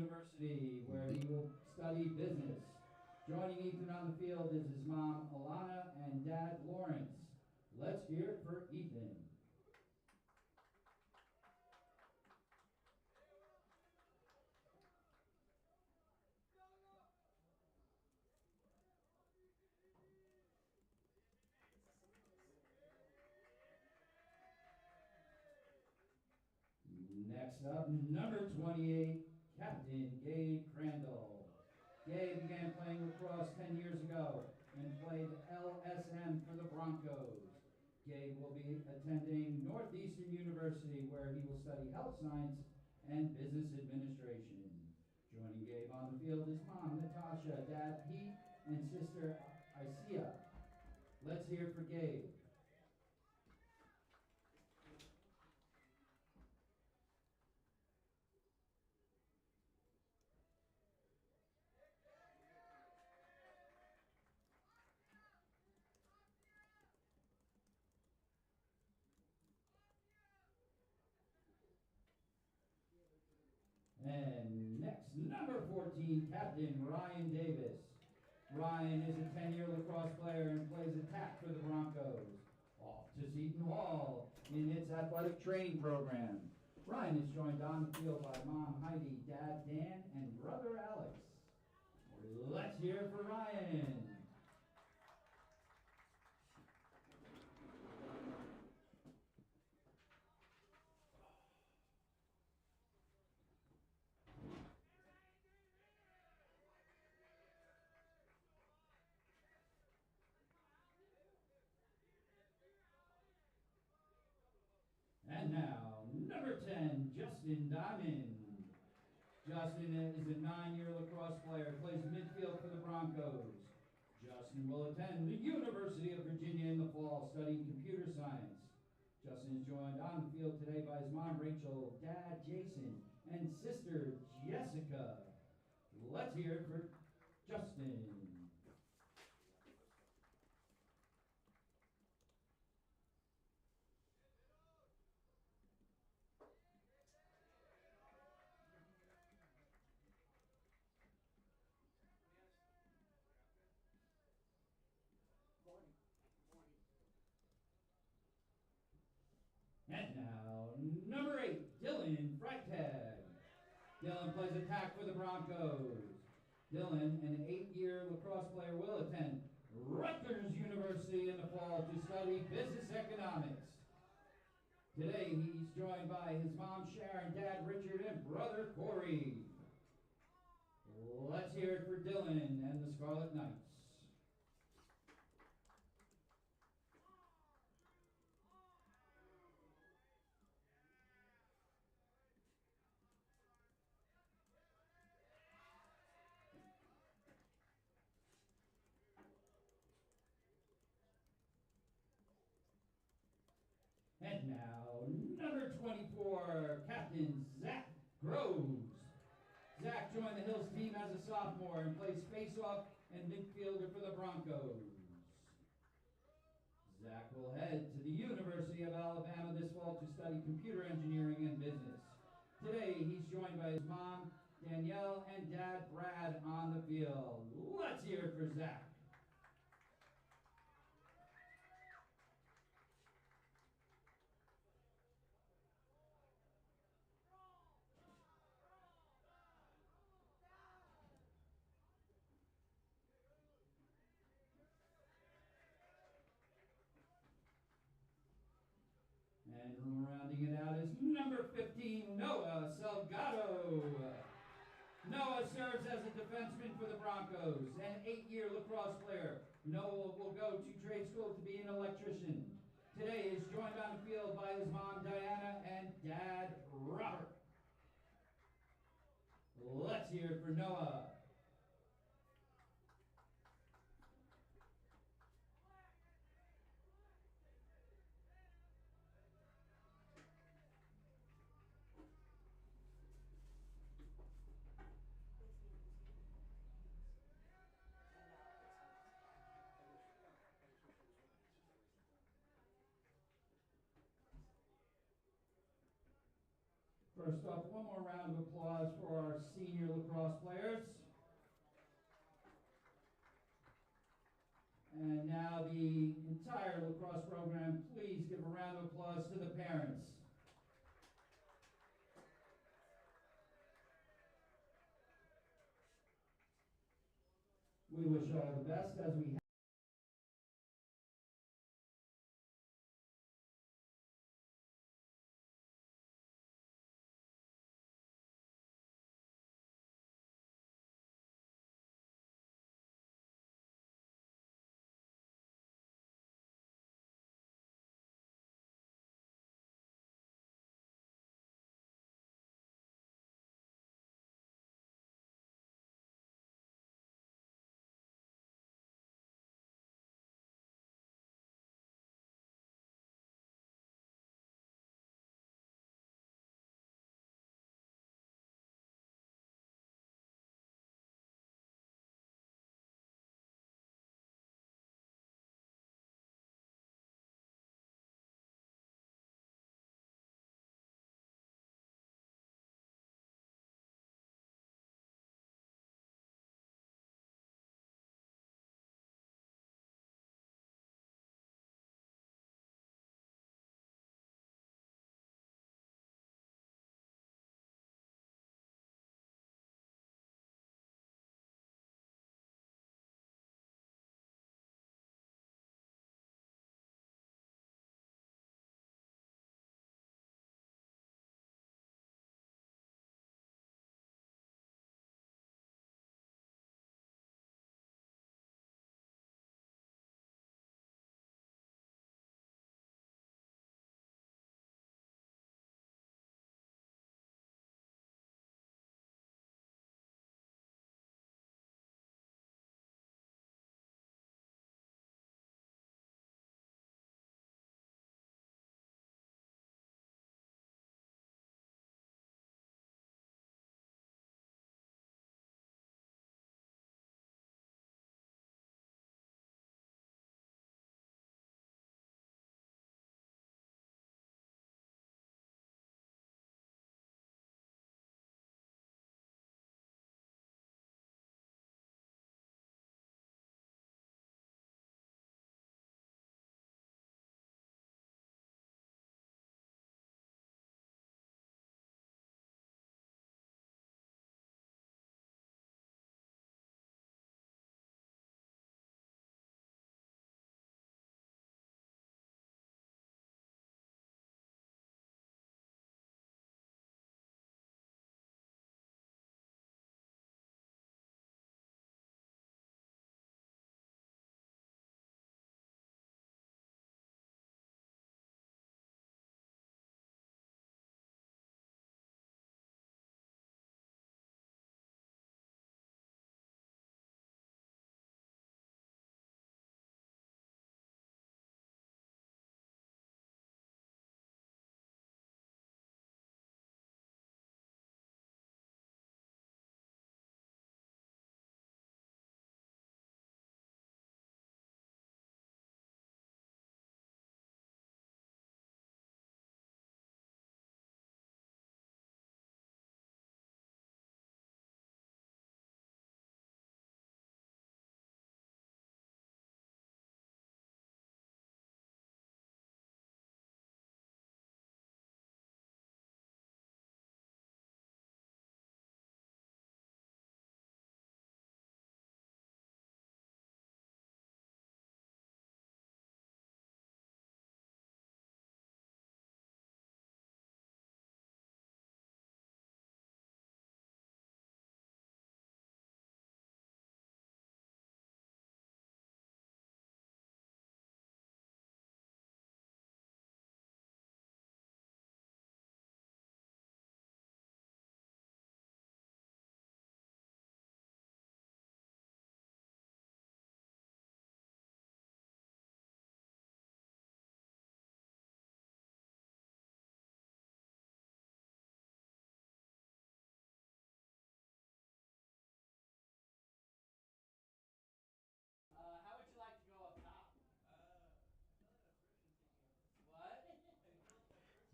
University, where he will study business. Joining Ethan on the field is his mom, Alana, and dad, Lawrence. Let's hear it for Ethan. Next up, number 28, Captain Gabe Crandall. Gabe began playing lacrosse 10 years ago and played LSM for the Broncos. Gabe will be attending Northeastern University, where he will study health science and business administration. Joining Gabe on the field is mom, Natasha, dad, Pete, and sister, Isia. Let's hear it for Gabe. And next, number 14, Captain Ryan Davis. Ryan is a 10-year lacrosse player and plays attack for the Broncos. Off to Seton Hall in its athletic training program. Ryan is joined on the field by mom Heidi, dad Dan, and brother Alex. Let's hear it for Ryan. And now, number 10, Justin Diamond. Justin is a 9-year lacrosse player, plays midfield for the Broncos. Justin will attend the University of Virginia in the fall, studying computer science. Justin is joined on the field today by his mom, Rachel, dad, Jason, and sister, Jessica. Let's hear it for Justin. And now, number 8, Dylan Freitag. Dylan plays attack for the Broncos. Dylan, an 8-year lacrosse player, will attend Rutgers University in the fall to study business economics. Today, he's joined by his mom, Sharon, dad, Richard, and brother, Corey. Let's hear it for Dylan and the Scarlet Knights. And now, number 24, Captain Zach Groves. Zach joined the Hills team as a sophomore and plays face-off and midfielder for the Broncos. Zach will head to the University of Alabama this fall to study computer engineering and business. Today, he's joined by his mom, Danielle, and dad, Brad, on the field. Let's hear it for Zach. And rounding it out is number 15, Noah Salgado. Noah serves as a defenseman for the Broncos, an 8-year lacrosse player. Noah will go to trade school to be an electrician. Today he is joined on the field by his mom, Diana, and dad, Robert. Let's hear it for Noah. First off, one more round of applause for our senior lacrosse players. And now the entire lacrosse program, please give a round of applause to the parents. We wish all the best as we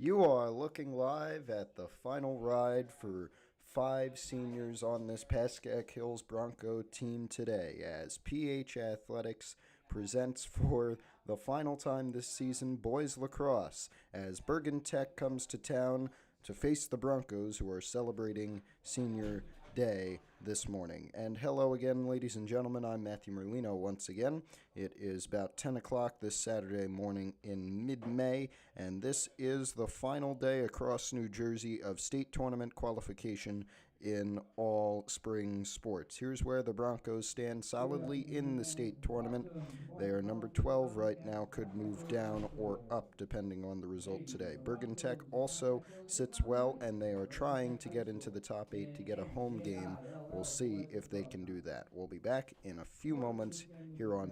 You are looking live at the final ride for 5 seniors on this Pascack Hills Bronco team today as PH Athletics presents for the final time this season boys lacrosse as Bergen Tech comes to town to face the Broncos, who are celebrating senior day this morning. And hello again, ladies and gentlemen. I'm Matthew Merlino once again. It is about 10 o'clock this Saturday morning in mid-May, and this is the final day across New Jersey of state tournament qualification in all spring sports. Here's where the Broncos stand solidly in the state tournament. They are number 12 right now, could move down or up depending on the result today. Bergen Tech also sits well, and they are trying to get into the top 8 to get a home game. We'll see if they can do that. We'll be back in a few moments here on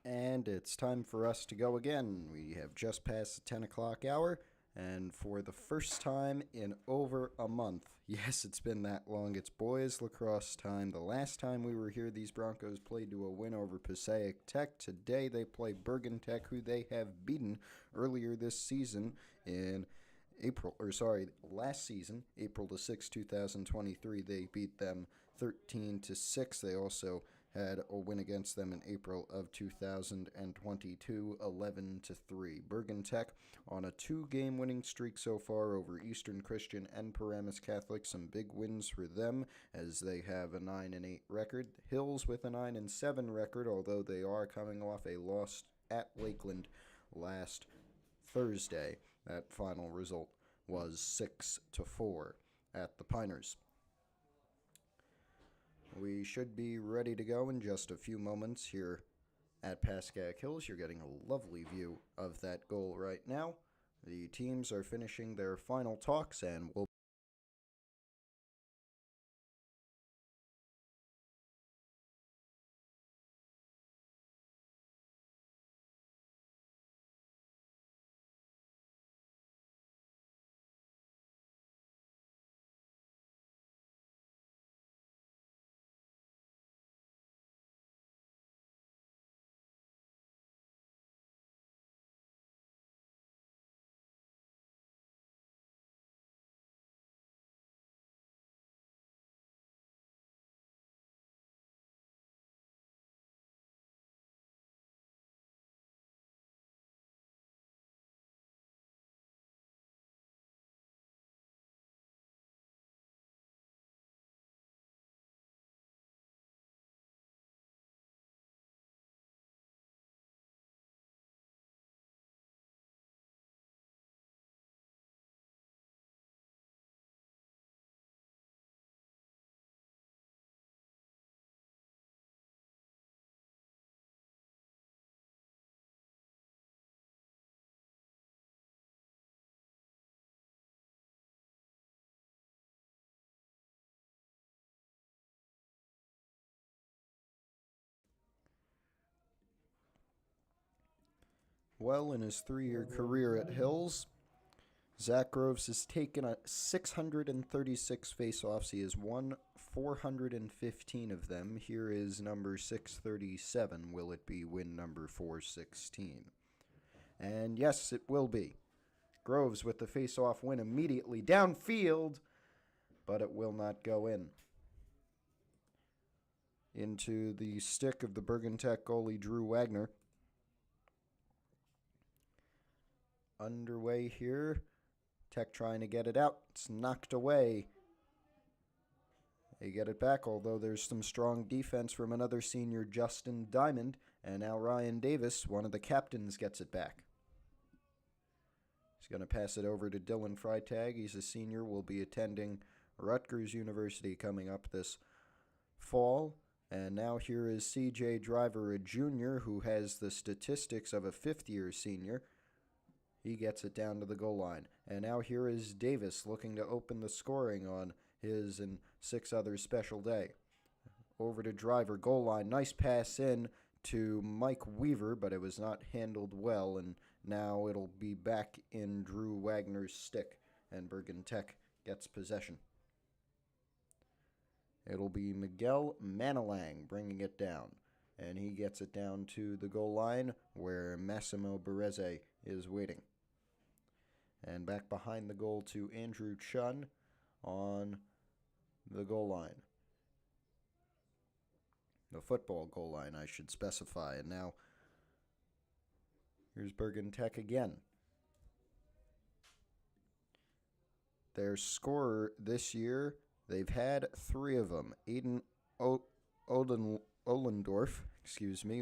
And it's time for us to go again. We have just passed the 10 o'clock hour, and for the first time in over a month, yes, it's been that long, it's boys lacrosse time. The last time we were here, these Broncos played to a win over Pascack Tech. Today they play Bergen Tech, who they have beaten earlier this season in last season, April the 6th, 2023. They beat them 13-6. They also had a win against them in April of 2022, 11-3. Bergen Tech on a 2-game winning streak so far over Eastern Christian and Paramus Catholic. Some big wins for them as they have a 9-8 record. Hills with a 9-7 record, although they are coming off a loss at Lakeland last Thursday. That final result was 6-4 at the Piners. We should be ready to go in just a few moments here at Pascack Hills. You're getting a lovely view of that goal right now. The teams are finishing their final talks and will well in his 3-year career at Hills. Zach Groves has taken 636 face-offs. He has won 415 of them. Here is number 637. Will it be win number 416? And yes, it will be. Groves with the face-off win immediately downfield, but it will not go in. Into the stick of the Bergen Tech goalie Drew Wagner. Underway here. Tech trying to get it out. It's knocked away. They get it back, although there's some strong defense from another senior, Justin Diamond, and now Ryan Davis, one of the captains, gets it back. He's going to pass it over to Dylan Freitag. He's a senior, will be attending Rutgers University coming up this fall. And now here is C.J. Driver, a junior who has the statistics of a fifth-year senior. He gets it down to the goal line. And now here is Davis looking to open the scoring on his and 6 others' special day. Over to Driver, goal line. Nice pass in to Mike Weaver, but it was not handled well. And now it'll be back in Drew Wagner's stick, and Bergen Tech gets possession. It'll be Miguel Manilang bringing it down, and he gets it down to the goal line where Massimo Bereze is waiting. And back behind the goal to Andrew Chun on the goal line. The football goal line, I should specify. And now here's Bergen Tech again. Their scorer this year, they've had 3 of them. Aiden Ollendorf,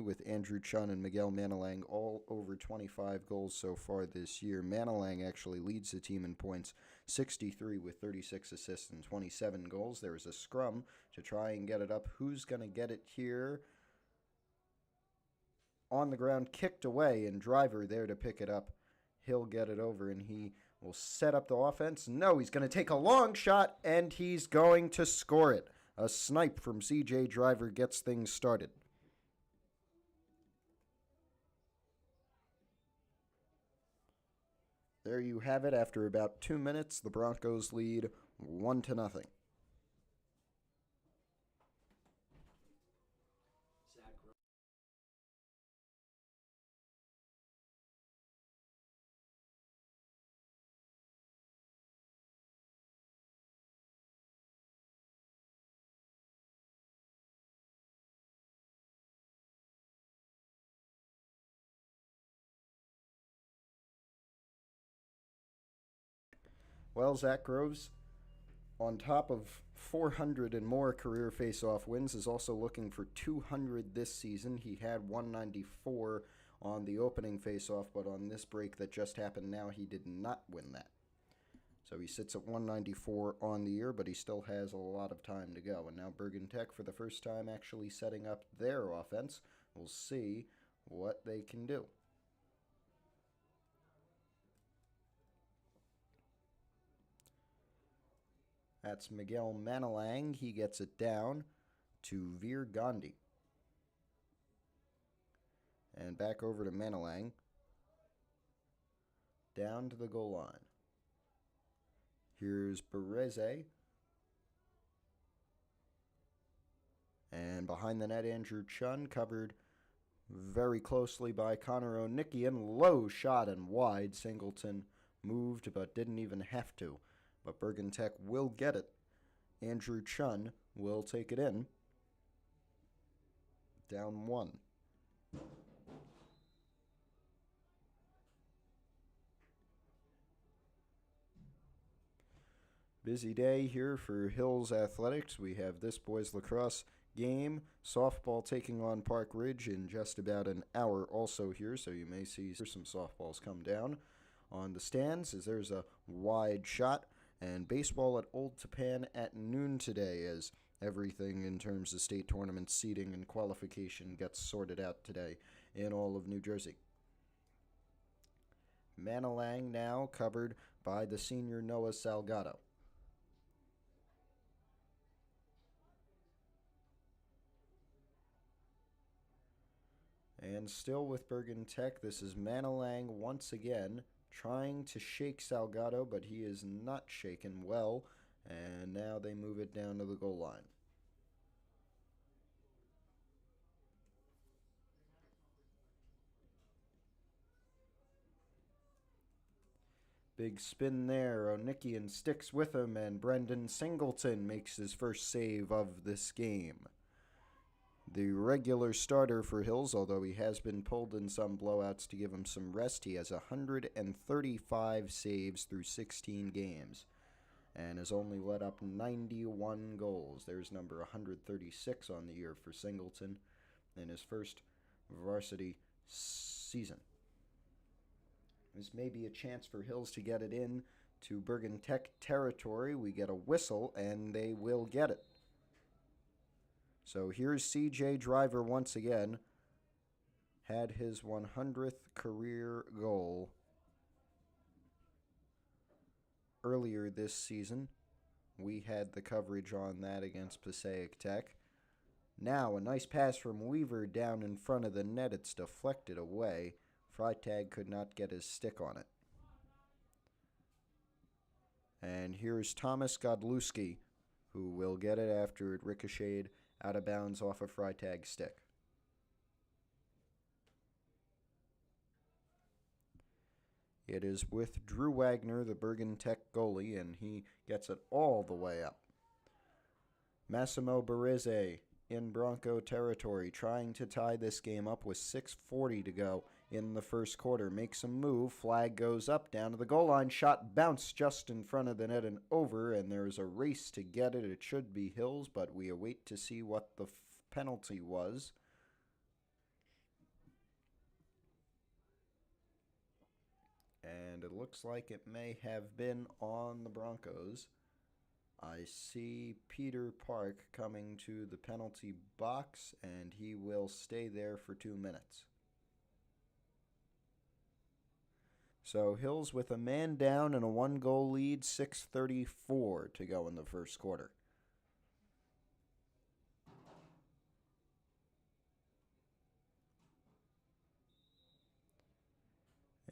with Andrew Chun and Miguel Manilang, all over 25 goals so far this year. Manilang actually leads the team in points, 63 with 36 assists and 27 goals. There is a scrum to try and get it up. Who's going to get it here? On the ground, kicked away, and Driver there to pick it up. He'll get it over, and he will set up the offense. No, he's going to take a long shot, and he's going to score it. A snipe from C.J. Driver gets things started. There you have it. After about 2 minutes, the Broncos lead 1-0. Well, Zach Groves, on top of 400 and more career face-off wins, is also looking for 200 this season. He had 194 on the opening face-off, but on this break that just happened now, he did not win that. So he sits at 194 on the year, but he still has a lot of time to go. And now Bergen Tech, for the first time, actually setting up their offense. We'll see what they can do. That's Miguel Manilang. He gets it down to Veer Gandhi. And back over to Manilang. Down to the goal line. Here's Bereze. And behind the net, Andrew Chun, covered very closely by Connor Onikian. Low shot and wide. Singleton moved but didn't even have to. But Bergen Tech will get it. Andrew Chun will take it in. Down 1. Busy day here for Hills Athletics. We have this boys lacrosse game. Softball taking on Park Ridge in just about an hour also here, so you may see some softballs come down on the stands as there's a wide shot. And baseball at Old Tappan at noon today, as everything in terms of state tournament seeding and qualification gets sorted out today in all of New Jersey. Manilang now covered by the senior Noah Salgado. And still with Bergen Tech, this is Manilang once again, trying to shake Salgado, but he is not shaken well. And now they move it down to the goal line. Big spin there. Onikian sticks with him, and Brendan Singleton makes his first save of this game. The regular starter for Hills, although he has been pulled in some blowouts to give him some rest, he has 135 saves through 16 games and has only let up 91 goals. There's number 136 on the year for Singleton in his first varsity season. This may be a chance for Hills to get it in to Bergen Tech territory. We get a whistle, and they will get it. So here's CJ Driver once again. Had his 100th career goal earlier this season. We had the coverage on that against Pascack Tech. Now a nice pass from Weaver down in front of the net. It's deflected away. Freitag could not get his stick on it. And here's Thomas Godlewski, who will get it after it ricocheted out of bounds off of Freitag's stick. It is with Drew Wagner, the Bergen Tech goalie, and he gets it all the way up. Massimo Barese in Bronco territory, trying to tie this game up with 6:40 to go in the first quarter. Makes a move, flag goes up, down to the goal line, shot bounced just in front of the net and over, and there's a race to get it. It should be Hills, but we await to see what the penalty was. And it looks like it may have been on the Broncos. I see Peter Park coming to the penalty box, and he will stay there for 2 minutes. So Hills with a man down and a 1-goal lead, 6:34 to go in the first quarter.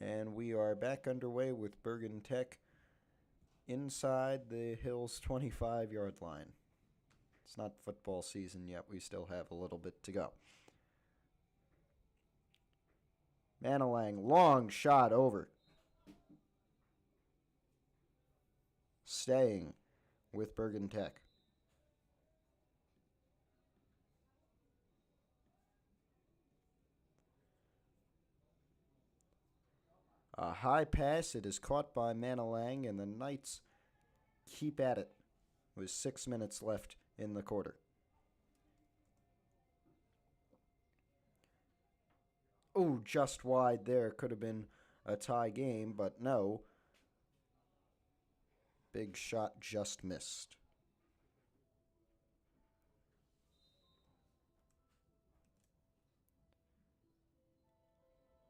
And we are back underway with Bergen Tech inside the Hills 25-yard line. It's not football season yet. We still have a little bit to go. Manilang, long shot over. Staying with Bergen Tech. A high pass. It is caught by Manilang, and the Knights keep at it with 6 minutes left in the quarter. Oh, just wide there. Could have been a tie game, but no. Big shot just missed.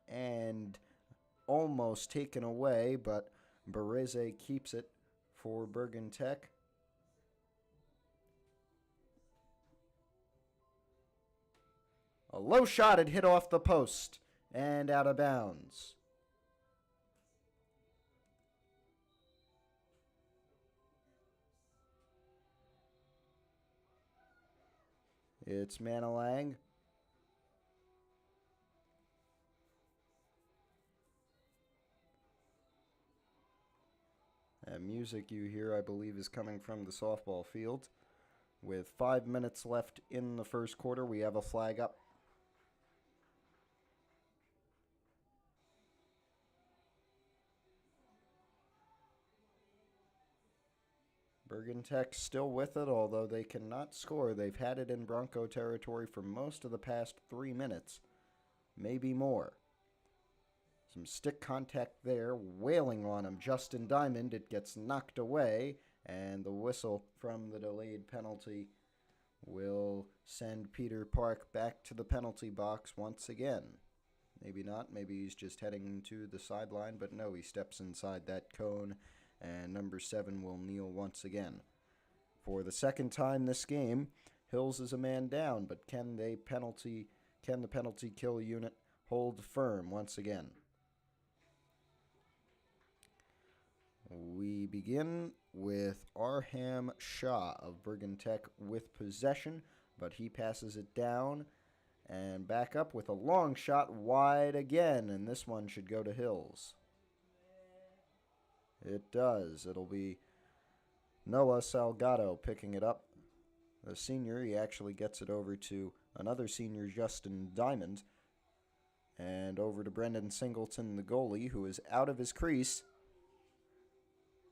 And almost taken away, but Barese keeps it for Bergen Tech. A low shot, it hit off the post and out of bounds. It's Manilang. And music you hear, I believe, is coming from the softball field. With 5 minutes left in the first quarter, we have a flag up. Bergen Tech still with it, although they cannot score. They've had it in Bronco territory for most of the past 3 minutes, maybe more. Some stick contact there, wailing on him. Justin Diamond, it gets knocked away, and the whistle from the delayed penalty will send Peter Park back to the penalty box once again. Maybe not, maybe he's just heading to the sideline, but no, he steps inside that cone, and number 7 will kneel once again. For the second time this game, Hills is a man down, but can they penalty Can the penalty kill unit hold firm once again? We begin with Arham Shah of Bergen Tech with possession, but he passes it down and back up with a long shot wide again, and this one should go to Hills. It does. It'll be Noah Salgado picking it up. The senior, he actually gets it over to another senior, Justin Diamond, and over to Brendan Singleton, the goalie, who is out of his crease.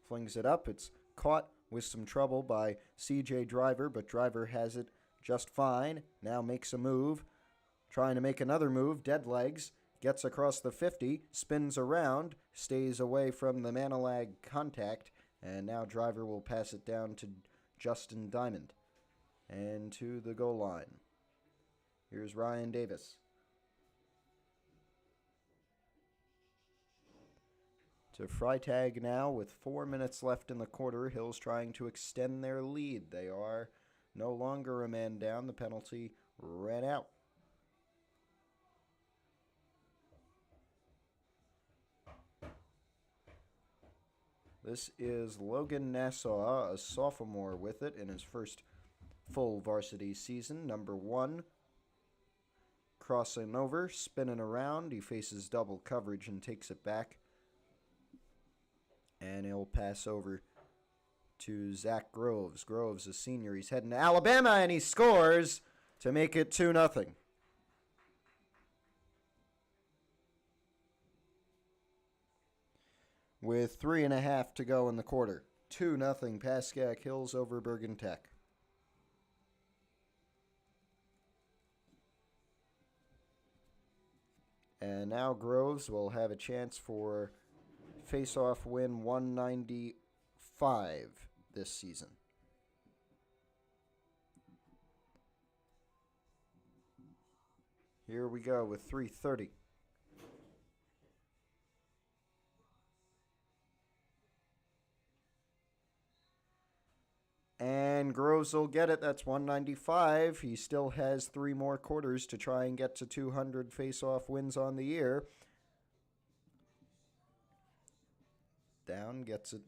Flings it up. It's caught with some trouble by CJ Driver, but Driver has it just fine. Now makes a move. Trying to make another move. Dead legs. Gets across the 50. Spins around. Stays away from the Manilag contact. And now Driver will pass it down to Justin Diamond. And to the goal line. Here's Ryan Davis. To Freitag now with 4 minutes left in the quarter. Hills trying to extend their lead. They are no longer a man down. The penalty ran out. This is Logan Nassau, a sophomore with it in his first full varsity season. Number 1. Crossing over, spinning around. He faces double coverage and takes it back. And he'll pass over to Zach Groves. Groves, a senior. He's heading to Alabama, and he scores to make it 2-0. With 3.5 to go in the quarter. 2-0 Pascack Hills over Bergen Tech. And now Groves will have a chance for face-off win 195 this season. Here we go with 3:30. And Groves will get it. That's 195. He still has 3 more quarters to try and get to 200 face-off wins on the year. Down, gets it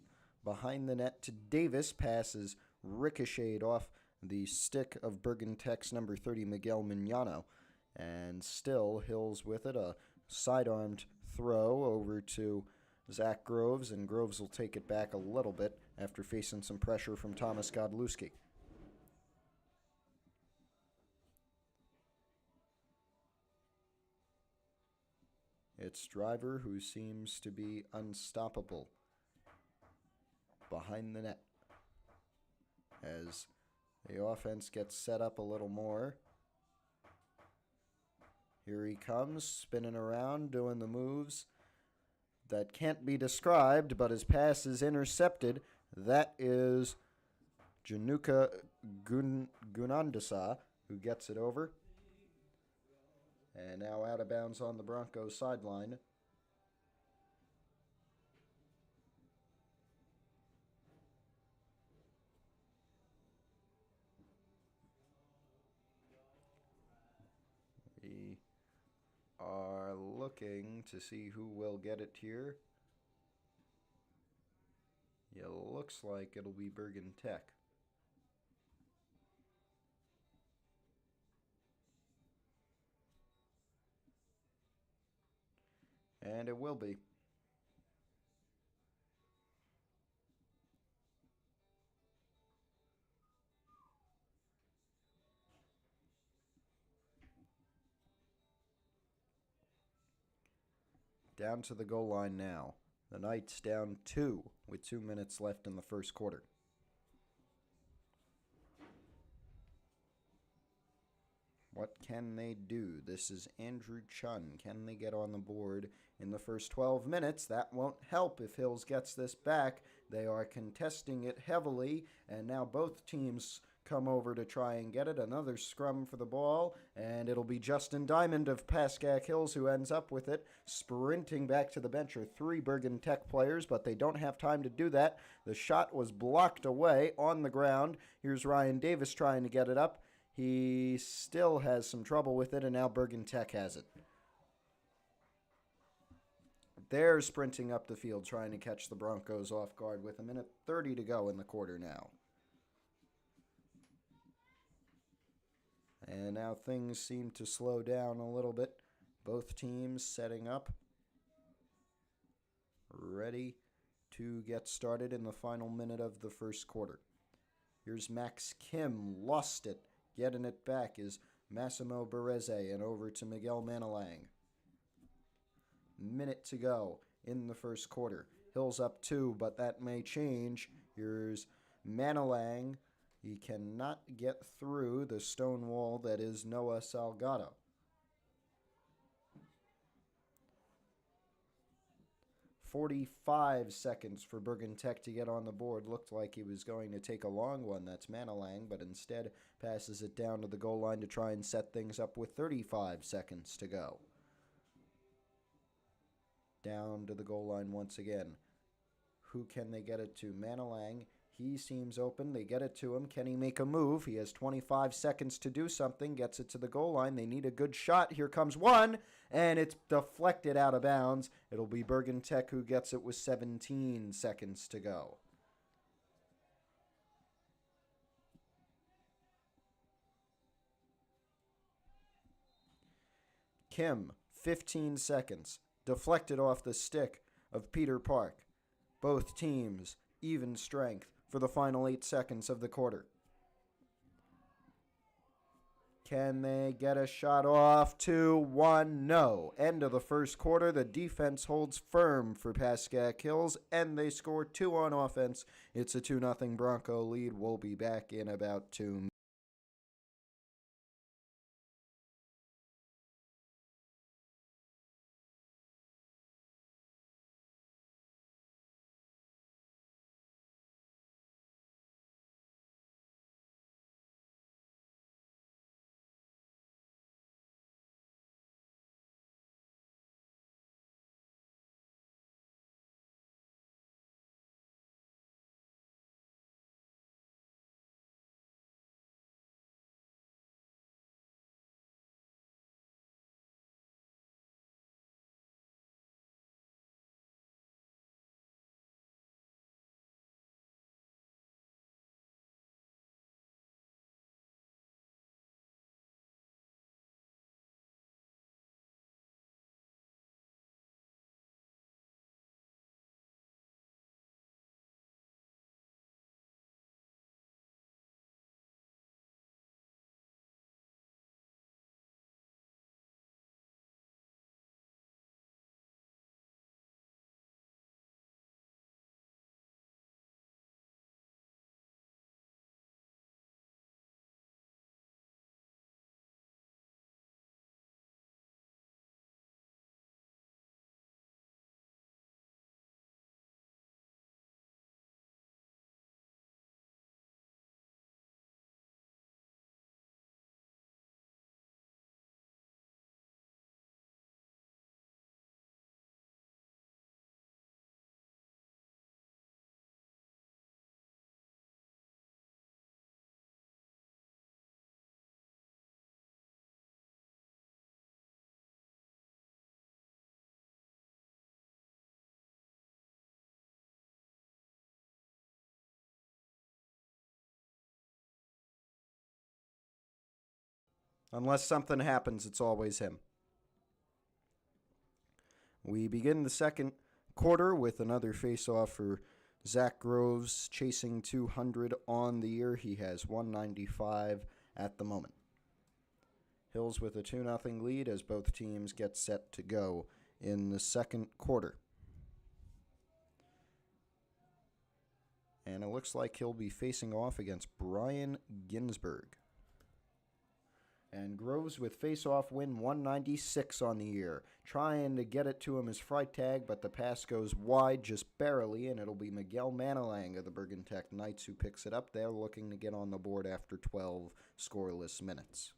behind the net to Davis. Passes ricocheted off the stick of Bergen Tech's number 30, Miguel Mignano. And still Hills with it. A side-armed throw over to Zach Groves, and Groves will take it back a little bit after facing some pressure from Thomas Godlewski. It's Driver who seems to be unstoppable behind the net as the offense gets set up a little more. Here he comes, spinning around, doing the moves that can't be described, but his pass is intercepted. That is Januka Gunandasa who gets it over. And now out of bounds on the Broncos sideline. We are looking to see who will get it here. Yeah, looks like it'll be Bergen Tech. And it will be. Down to the goal line now. The Knights down 2 with 2 minutes left in the first quarter. What can they do? This is Andrew Chun. Can they get on the board in the first 12 minutes? That won't help if Hills gets this back. They are contesting it heavily, and now both teams come over to try and get it. Another scrum for the ball, and it'll be Justin Diamond of Pascack Hills who ends up with it. Sprinting back to the bench are 3 Bergen Tech players, but they don't have time to do that. The shot was blocked away on the ground. Here's Ryan Davis trying to get it up. He still has some trouble with it, and now Bergen Tech has it. They're sprinting up the field trying to catch the Broncos off guard with a minute 30 to go in the quarter now. And now things seem to slow down a little bit. Both teams setting up, ready to get started in the final minute of the first quarter. Here's Max Kim, lost it. Getting it back is Massimo Bereze, and over to Miguel Manalang. Minute to go in the first quarter. Hills up 2, but that may change. Here's Manalang. He cannot get through the stone wall that is Noah Salgado. "45 seconds for Bergen Tech to get on the board. Looked like he was going to take a long one. That's Manalang, but instead passes it down to the goal line to try and set things up with 35 seconds to go. Down to the goal line once again. Who can they get it to? Manalang. He seems open. They get it to him. Can he make a move? He has 25 seconds to do something. Gets it to the goal line. They need a good shot. Here comes one, and it's deflected out of bounds. It'll be Bergen Tech who gets it with 17 seconds to go. Kim, 15 seconds. Deflected off the stick of Peter Park. Both teams, even strength for the final 8 seconds of the quarter. Can they get a shot off? 2-1, no. End of the first quarter. The defense holds firm for Pascack Hills, and they score 2 on offense. It's a 2-0 Bronco lead. We'll be back in about 2 minutes. Unless something happens, it's always him. We begin the second quarter with another face-off for Zach Groves, chasing 200 on the year. He has 195 at the moment. Hills with a 2-0 lead as both teams get set to go in the second quarter. And it looks like he'll be facing off against Brian Ginsberg. And Groves with face-off win, 196 on the year. Trying to get it to him is Freitag, but the pass goes wide just barely, and it'll be Miguel Manalang of the Bergen Tech Knights who picks it up. They're looking to get on the board after 12 scoreless minutes.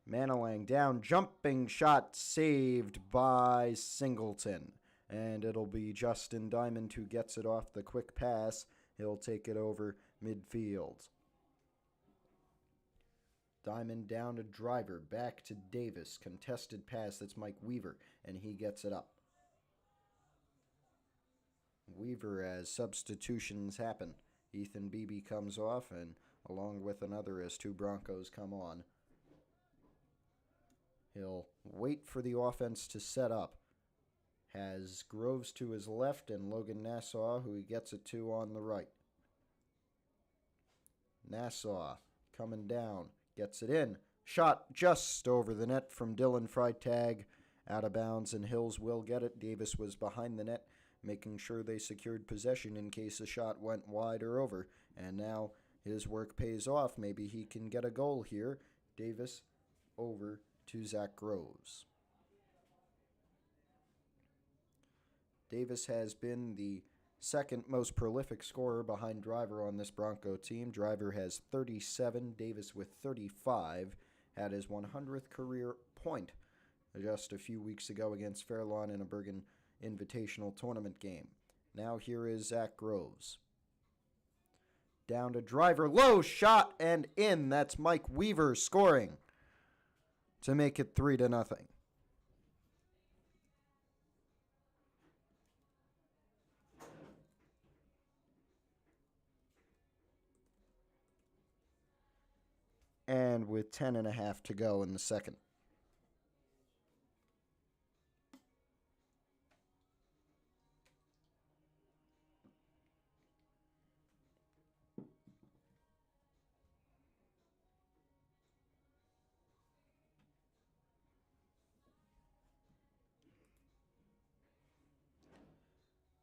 Manalang down, jumping shot saved by Singleton. And it'll be Justin Diamond who gets it off the quick pass. He'll take it over midfield. Diamond down to Driver, back to Davis. Contested pass, that's Mike Weaver, and he gets it up. Weaver as substitutions happen. Ethan Beebe comes off, and along with another as two Broncos come on. He'll wait for the offense to set up. Has Groves to his left and Logan Nassau, who he gets it to on the right. Nassau coming down, gets it in. Shot just over the net from Dylan Freitag. Out of bounds, and Hills will get it. Davis was behind the net, making sure they secured possession in case a shot went wide or over. And now his work pays off. Maybe he can get a goal here. Davis over to Zach Groves. Davis has been the second most prolific scorer behind Driver on this Bronco team. Driver has 37, Davis with 35, had his 100th career point just a few weeks ago against Fairlawn in a Bergen Invitational Tournament game. Now here is Zach Groves. Down to Driver, low shot and in. That's Mike Weaver scoring to make it 3-0. And with 10.5 to go in the second.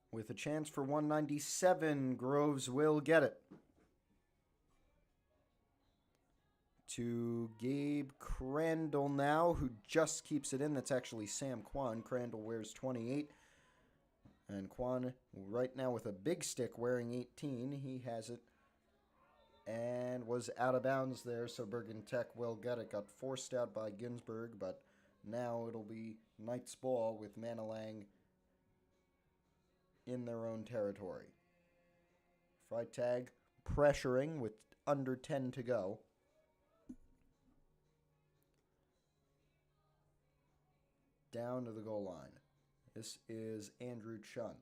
With a chance for 197, Groves will get it. To Gabe Crandall now, who just keeps it in. That's actually Sam Kwan. Crandall wears 28. And Kwan right now with a big stick wearing 18. He has it. And was out of bounds there, so Bergen Tech will get it. Got forced out by Ginsberg, but now it'll be Knight's ball with Manilang in their own territory. Freitag pressuring with under 10 to go. Down to the goal line. This is Andrew Chun.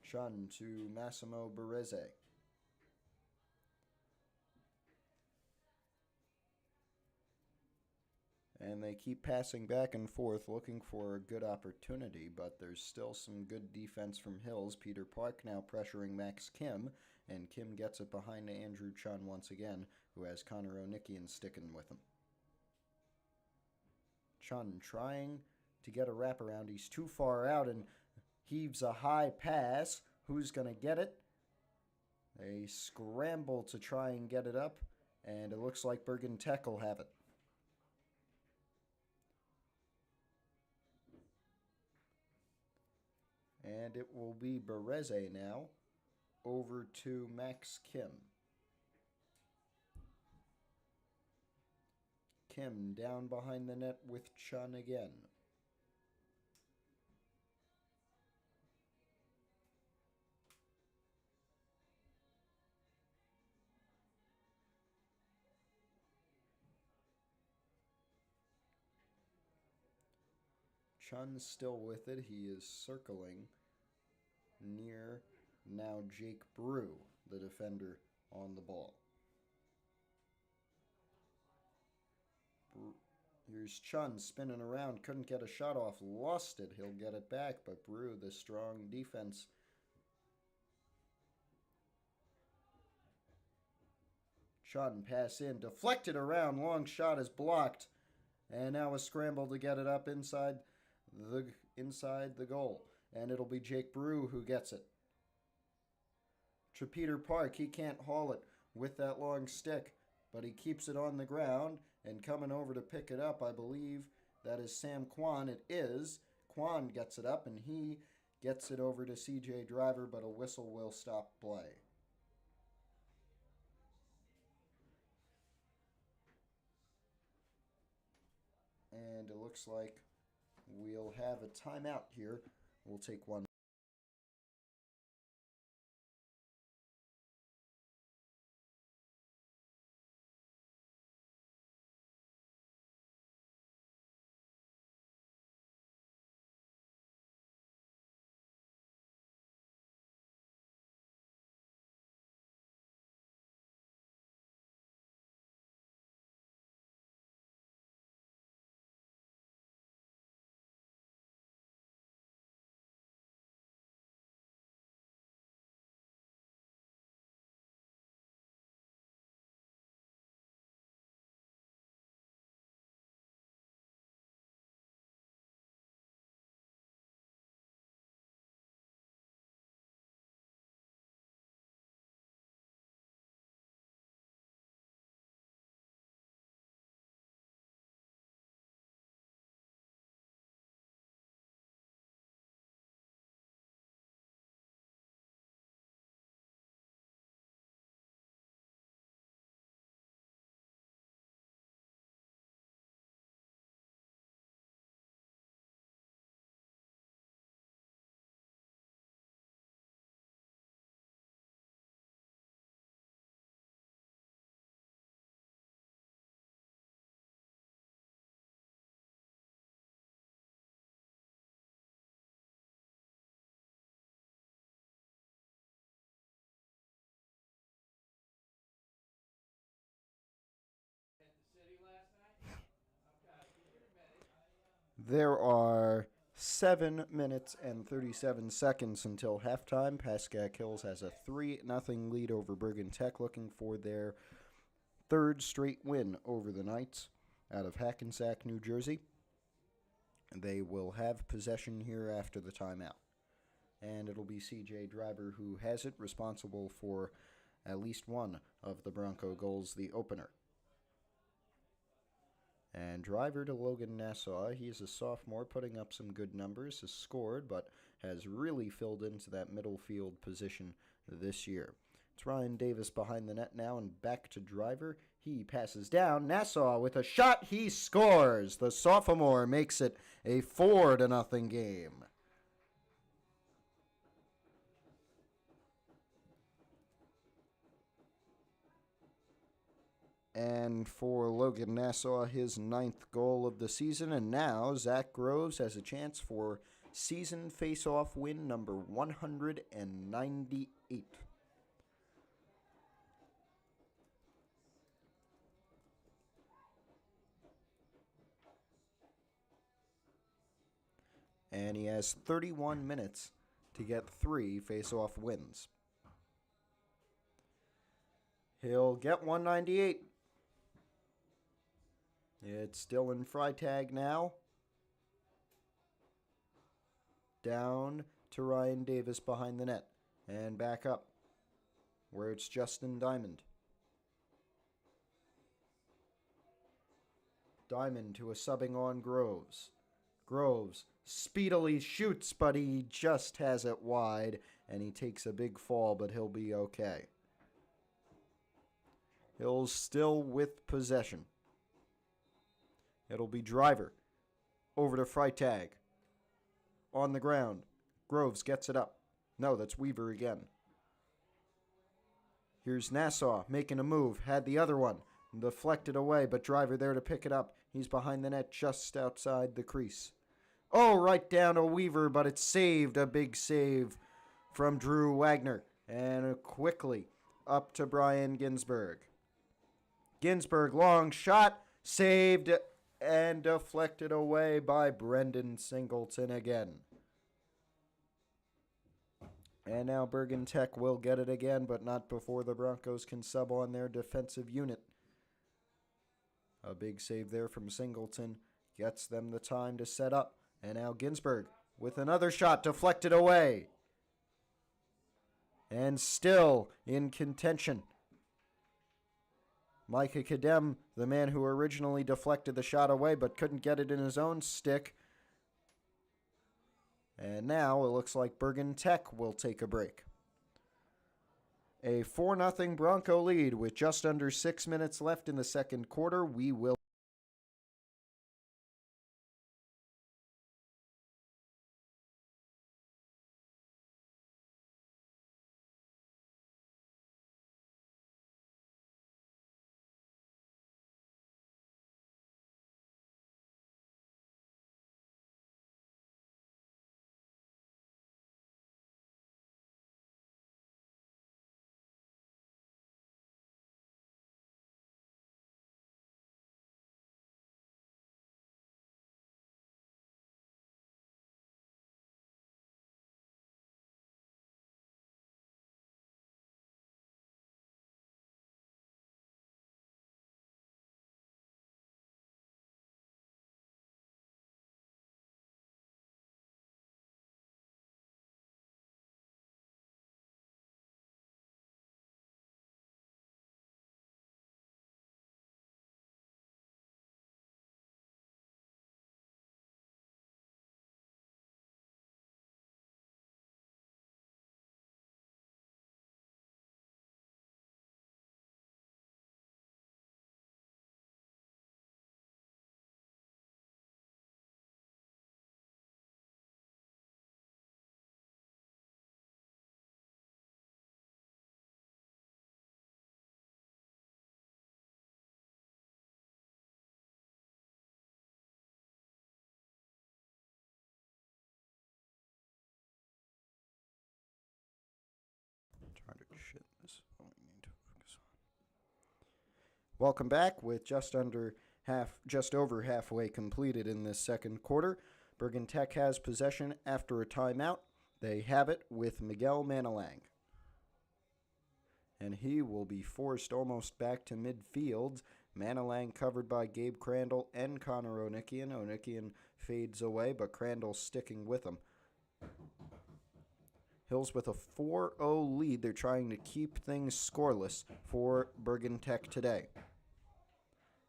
Chun to Massimo Bereze. And they keep passing back and forth, looking for a good opportunity, but there's still some good defense from Hills. Peter Park now pressuring Max Kim, and Kim gets it behind Andrew Chun once again, who has Connor Onikian sticking with him. Chun trying to get a wraparound. He's too far out and heaves a high pass. Who's going to get it? They scramble to try and get it up, and it looks like Bergen Tech will have it. And it will be Bereze now, over to Max Kim. Kim down behind the net with Chun again. Chun's still with it. He is circling near now Jake Brew, the defender, on the ball. Here's Chun spinning around. Couldn't get a shot off. Lost it. He'll get it back, but Brew, the strong defense. Chun pass in. Deflected around. Long shot is blocked. And now a scramble to get it up inside the goal. And it'll be Jake Brew who gets it. To Peter Park. He can't haul it with that long stick, but he keeps it on the ground. And coming over to pick it up, I believe that is Sam Kwan. It is. Kwan gets it up, and he gets it over to CJ Driver, but a whistle will stop play. And it looks like we'll have a timeout here. We'll take one. There are 7 minutes and 37 seconds until halftime. Pascack Hills has a 3-0 lead over Bergen Tech, looking for their third straight win over the Knights out of Hackensack, New Jersey. They will have possession here after the timeout. And it'll be CJ Driver who has it, responsible for at least one of the Bronco goals, the opener. And Driver to Logan Nassau. He's a sophomore, putting up some good numbers, has scored, but has really filled into that middle field position this year. It's Ryan Davis behind the net now, and back to Driver. He passes down. Nassau with a shot. He scores. The sophomore makes it a 4-0 game. And for Logan Nassau, his 9th goal of the season. And now Zach Groves has a chance for season face-off win number 198. And he has 31 minutes to get 3 face-off wins. He'll get 198. It's Dylan Freitag now. Down to Ryan Davis behind the net. And back up, where it's Justin Diamond. Diamond to a subbing on Groves. Groves speedily shoots, but he just has it wide, and he takes a big fall, but he'll be okay. He'll still with possession. It'll be Driver over to Freitag. On the ground. Groves gets it up. No, that's Weaver again. Here's Nassau making a move. Had the other one. Deflected away, but Driver there to pick it up. He's behind the net just outside the crease. Oh, right down to Weaver, but it's saved. A big save from Drew Wagner. And quickly up to Brian Ginsberg. Ginsberg, long shot. Saved and deflected away by Brendan Singleton again. And now Bergen Tech will get it again, but not before the Broncos can sub on their defensive unit. A big save there from Singleton gets them the time to set up. And now Ginsberg with another shot deflected away. And still in contention. Micah Kadem, the man who originally deflected the shot away but couldn't get it in his own stick. And now it looks like Bergen Tech will take a break. A 4-0 Bronco lead with just under 6 minutes left in the second quarter. We will Welcome back with just over halfway completed in this second quarter. Bergen Tech has possession after a timeout. They have it with Miguel Manalang. And he will be forced almost back to midfield. Manalang covered by Gabe Crandall and Connor Onikian. Onikian fades away, but Crandall sticking with him. Hills with a 4-0 lead. They're trying to keep things scoreless for Bergen Tech today.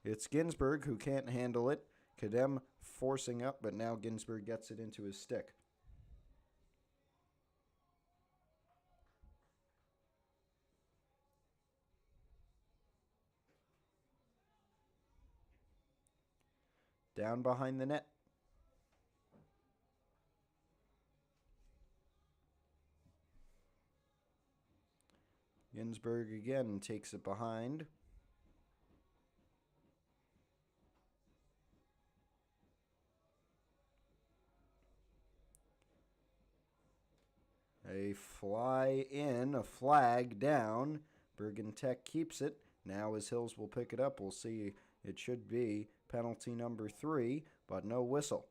It's Ginsberg who can't handle it. Kadem forcing up, but now Ginsberg gets it into his stick. Down behind the net. Ginsberg again takes it behind. A fly in, a flag down. Bergen Tech keeps it. Now as Hills will pick it up, we'll see it should be penalty number 3, but no whistle.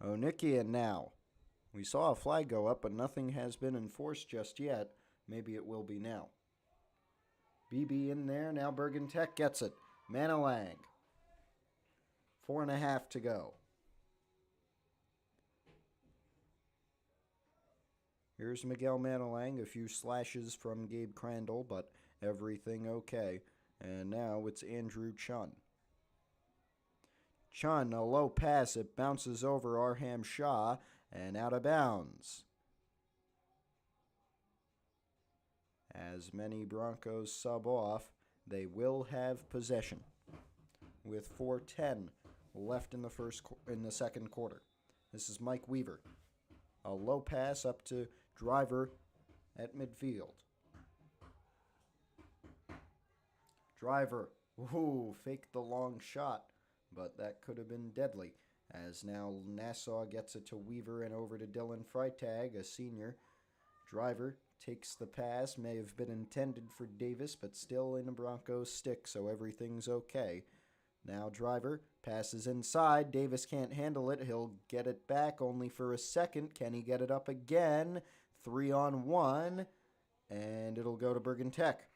Onikian now. We saw a flag go up, but nothing has been enforced just yet. Maybe it will be now. BB in there. Now Bergen Tech gets it. Manalang. 4.5 to go. Here's Miguel Manalang. A few slashes from Gabe Crandall, but everything okay. And now it's Andrew Chun. Chun, a low pass. It bounces over Arham Shah and out of bounds. As many Broncos sub off, they will have possession with 4:10 left in the second quarter. This is Mike Weaver. A low pass up to Driver at midfield. Driver, faked the long shot, but that could have been deadly. As now Nassau gets it to Weaver and over to Dylan Freitag, a senior. Driver takes the pass, may have been intended for Davis, but still in a Broncos stick, so everything's okay. Now Driver passes inside. Davis can't handle it. He'll get it back only for a second. Can he get it up again? 3-on-1, and it'll go to Bergen Tech.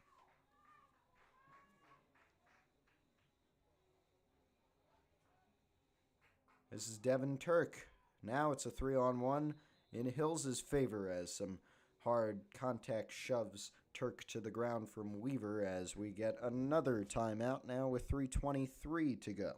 This is Devin Turk. Now it's a 3-on-1 in Hills' favor as some hard contact shoves Turk to the ground from Weaver as we get another timeout now with 3:23 to go.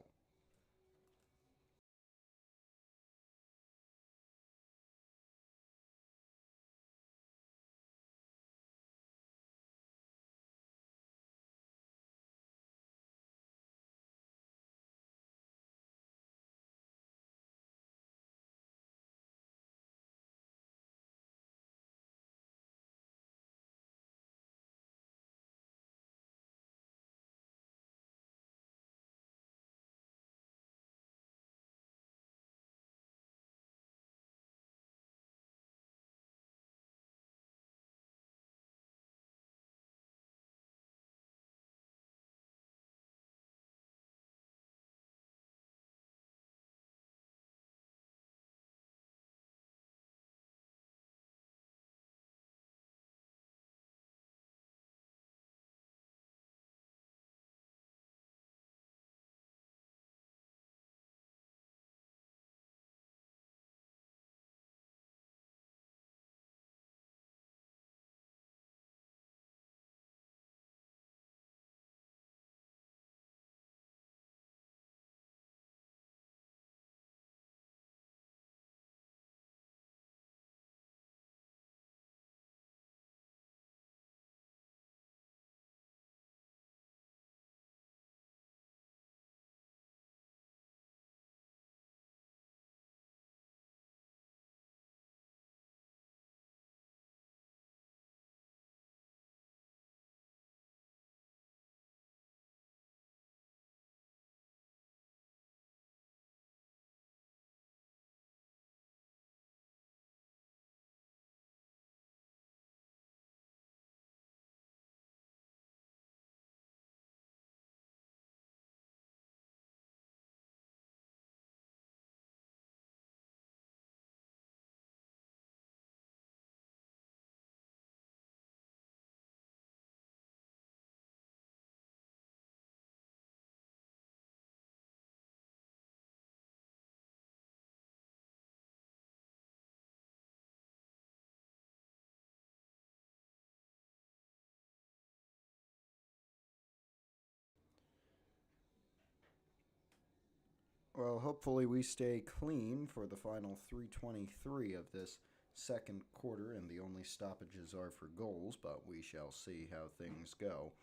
Well, hopefully we stay clean for the final 3:23 of this second quarter, and the only stoppages are for goals, but we shall see how things go.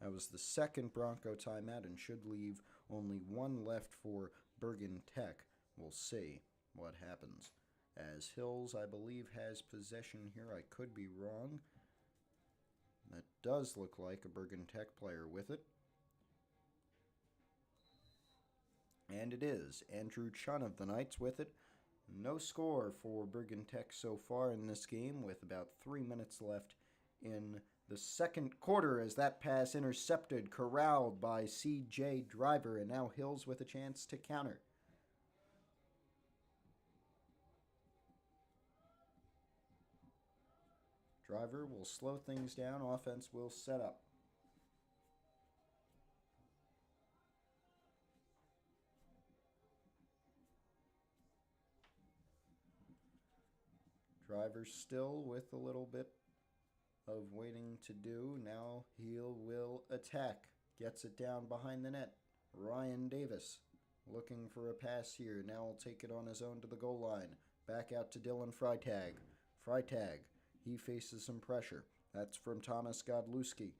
That was the second Bronco timeout and should leave only one left for Bergen Tech. We'll see what happens. As Hills, I believe, has possession here. I could be wrong. That does look like a Bergen Tech player with it. And it is. Andrew Chun of the Knights with it. No score for Bergen Tech so far in this game, with about 3 minutes left in the second quarter, as that pass intercepted, corralled by C.J. Driver, and now Hills with a chance to counter. Driver will slow things down. Offense will set up. Driver still with a little bit of waiting to do. Now he will attack. Gets it down behind the net. Ryan Davis looking for a pass here. Now will take it on his own to the goal line. Back out to Dylan Freitag. Freitag, he faces some pressure. That's from Thomas Godlewski.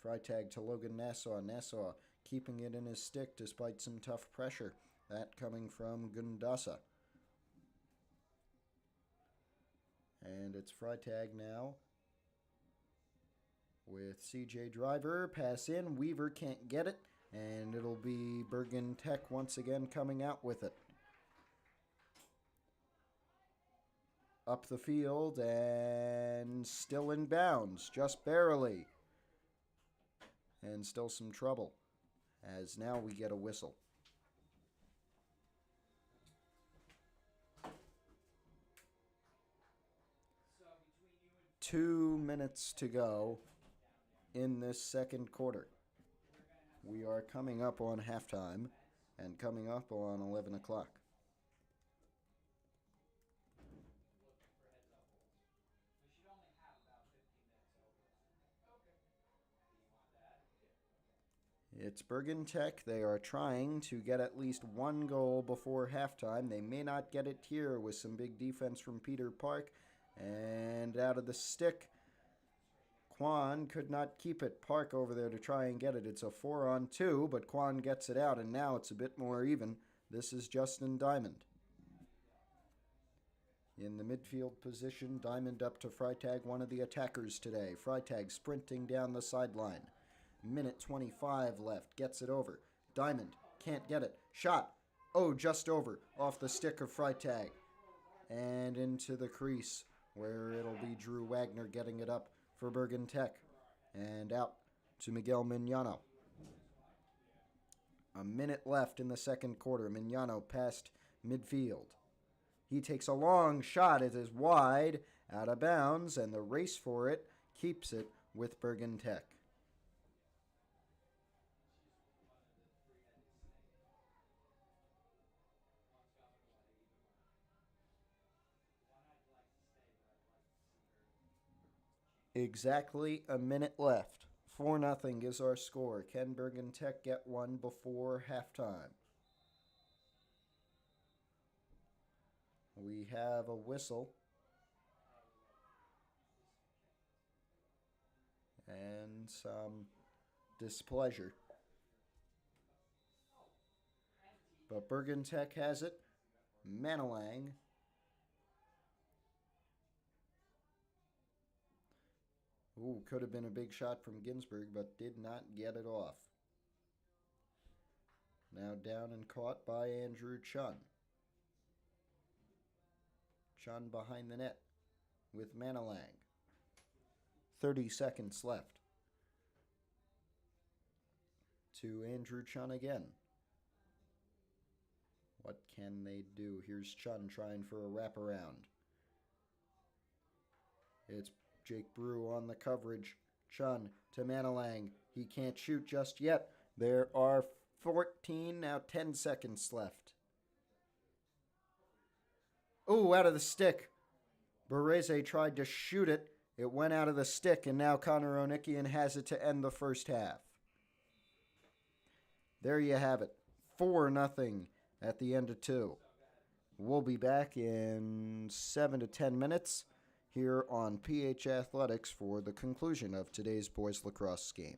Freitag to Logan Nassau. Nassau keeping it in his stick despite some tough pressure. That coming from Gundasa. And it's Freitag now with C.J. Driver. Pass in. Weaver can't get it. And it'll be Bergen Tech once again coming out with it. Up the field and still in bounds. Just barely. And still some trouble, as now we get a whistle. 2 minutes to go in this second quarter. We are coming up on halftime and coming up on 11 o'clock. It's Bergen Tech. They are trying to get at least one goal before halftime. They may not get it here with some big defense from Peter Park. And out of the stick, Kwan could not keep it. Park over there to try and get it. It's a 4-on-2, but Kwan gets it out, and now it's a bit more even. This is Justin Diamond. In the midfield position, Diamond up to Freitag, one of the attackers today. Freitag sprinting down the sideline. Minute 25 left. Gets it over. Diamond can't get it. Shot. Oh, just over. Off the stick of Freitag. And into the crease, where it'll be Drew Wagner getting it up for Bergen Tech. And out to Miguel Mignano. A minute left in the second quarter. Mignano past midfield. He takes a long shot. It is wide, out of bounds, and the race for it keeps it with Bergen Tech. Exactly a minute left. 4-0 is our score. Can Bergen Tech get one before halftime? We have a whistle. And some displeasure. But Bergen Tech has it. Manilang. Ooh, could have been a big shot from Ginsburg, but did not get it off. Now down and caught by Andrew Chun. Chun behind the net with Manilang. 30 seconds left. To Andrew Chun again. What can they do? Here's Chun trying for a wraparound. It's Jake Brew on the coverage. Chun to Manilang. He can't shoot just yet. There are 14, now 10 seconds left. Ooh, out of the stick. Bereze tried to shoot it. It went out of the stick, and now Connor Onikian has it to end the first half. There you have it. 4-0 at the end of 2. We'll be back in 7 to 10 minutes here on PH Athletics for the conclusion of today's boys lacrosse game.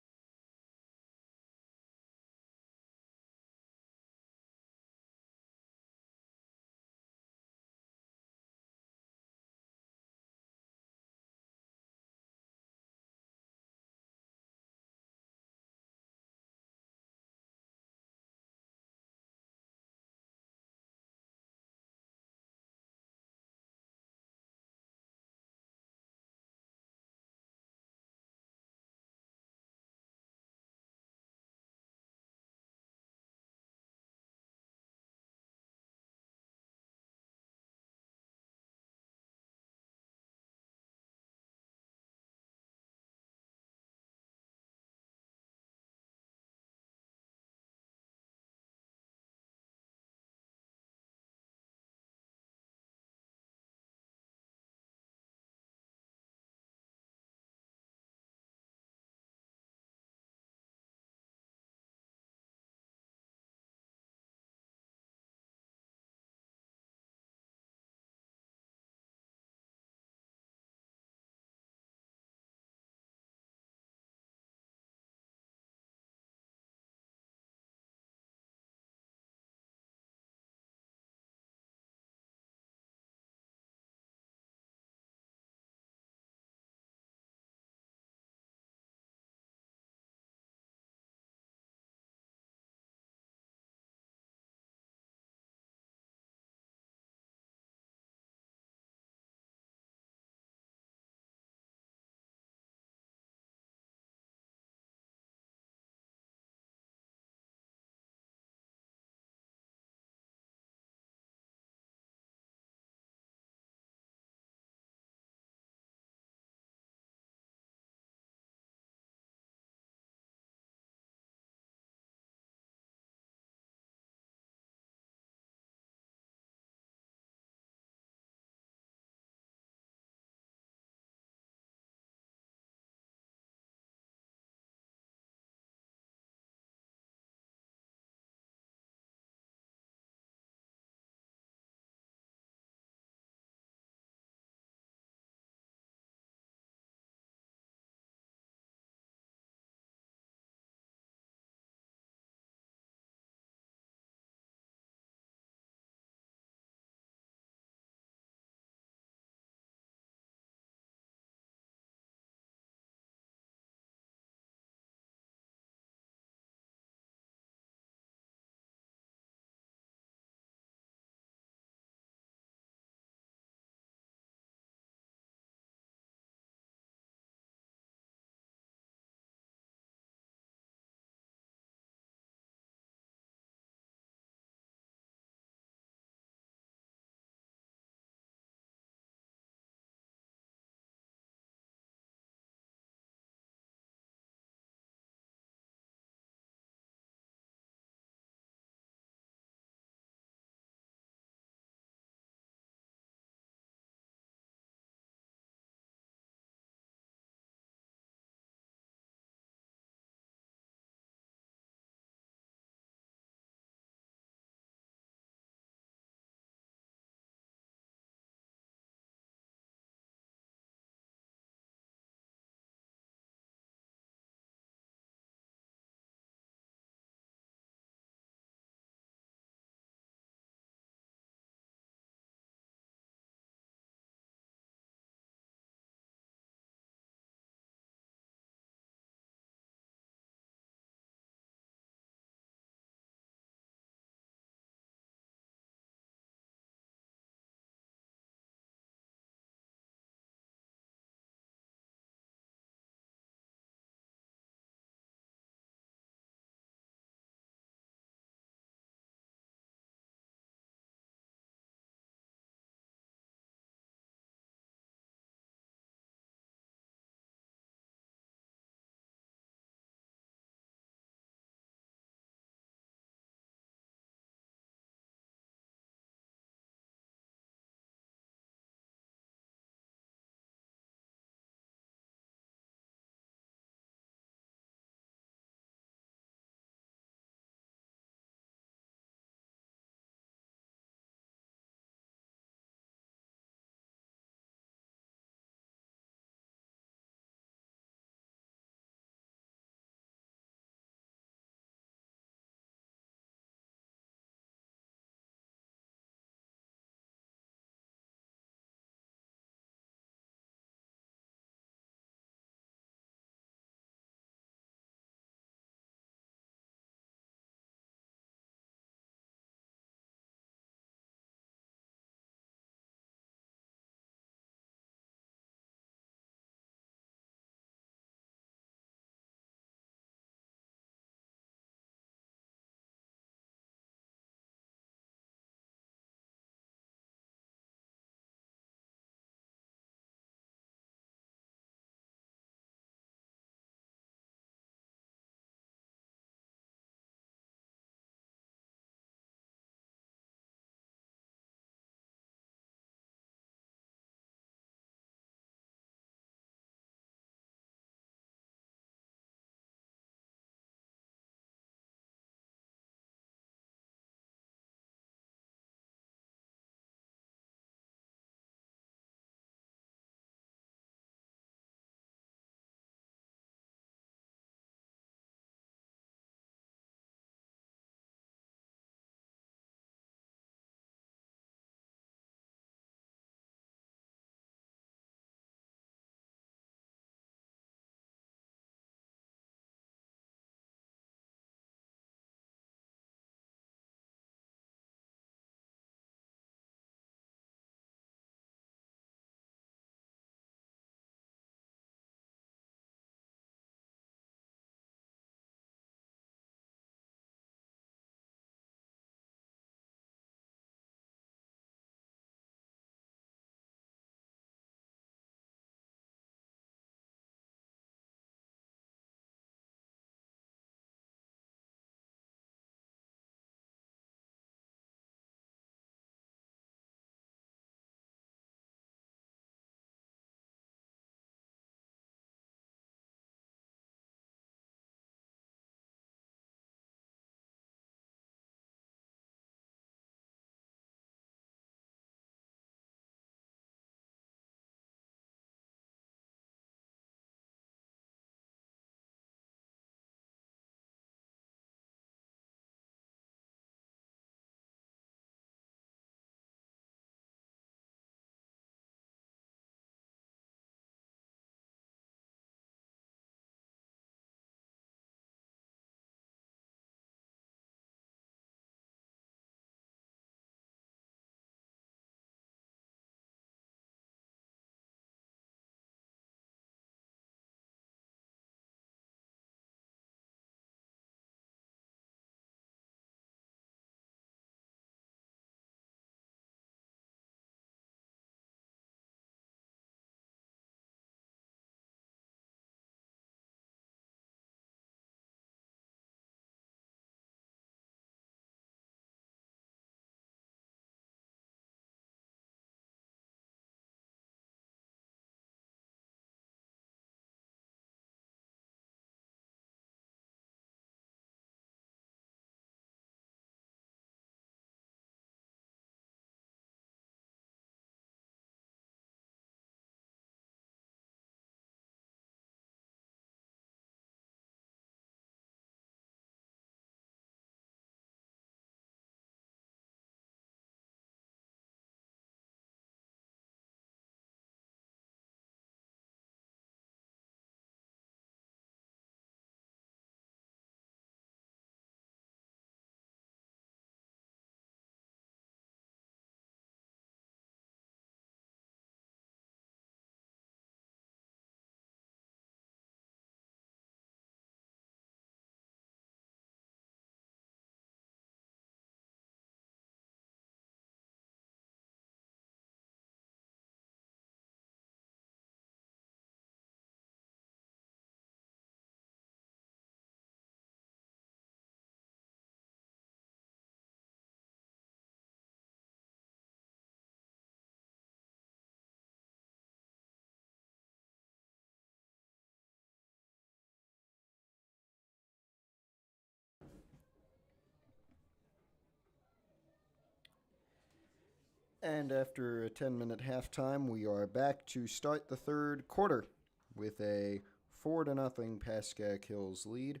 And after a 10-minute halftime, we are back to start the third quarter with a 4-0 Pascack Hills lead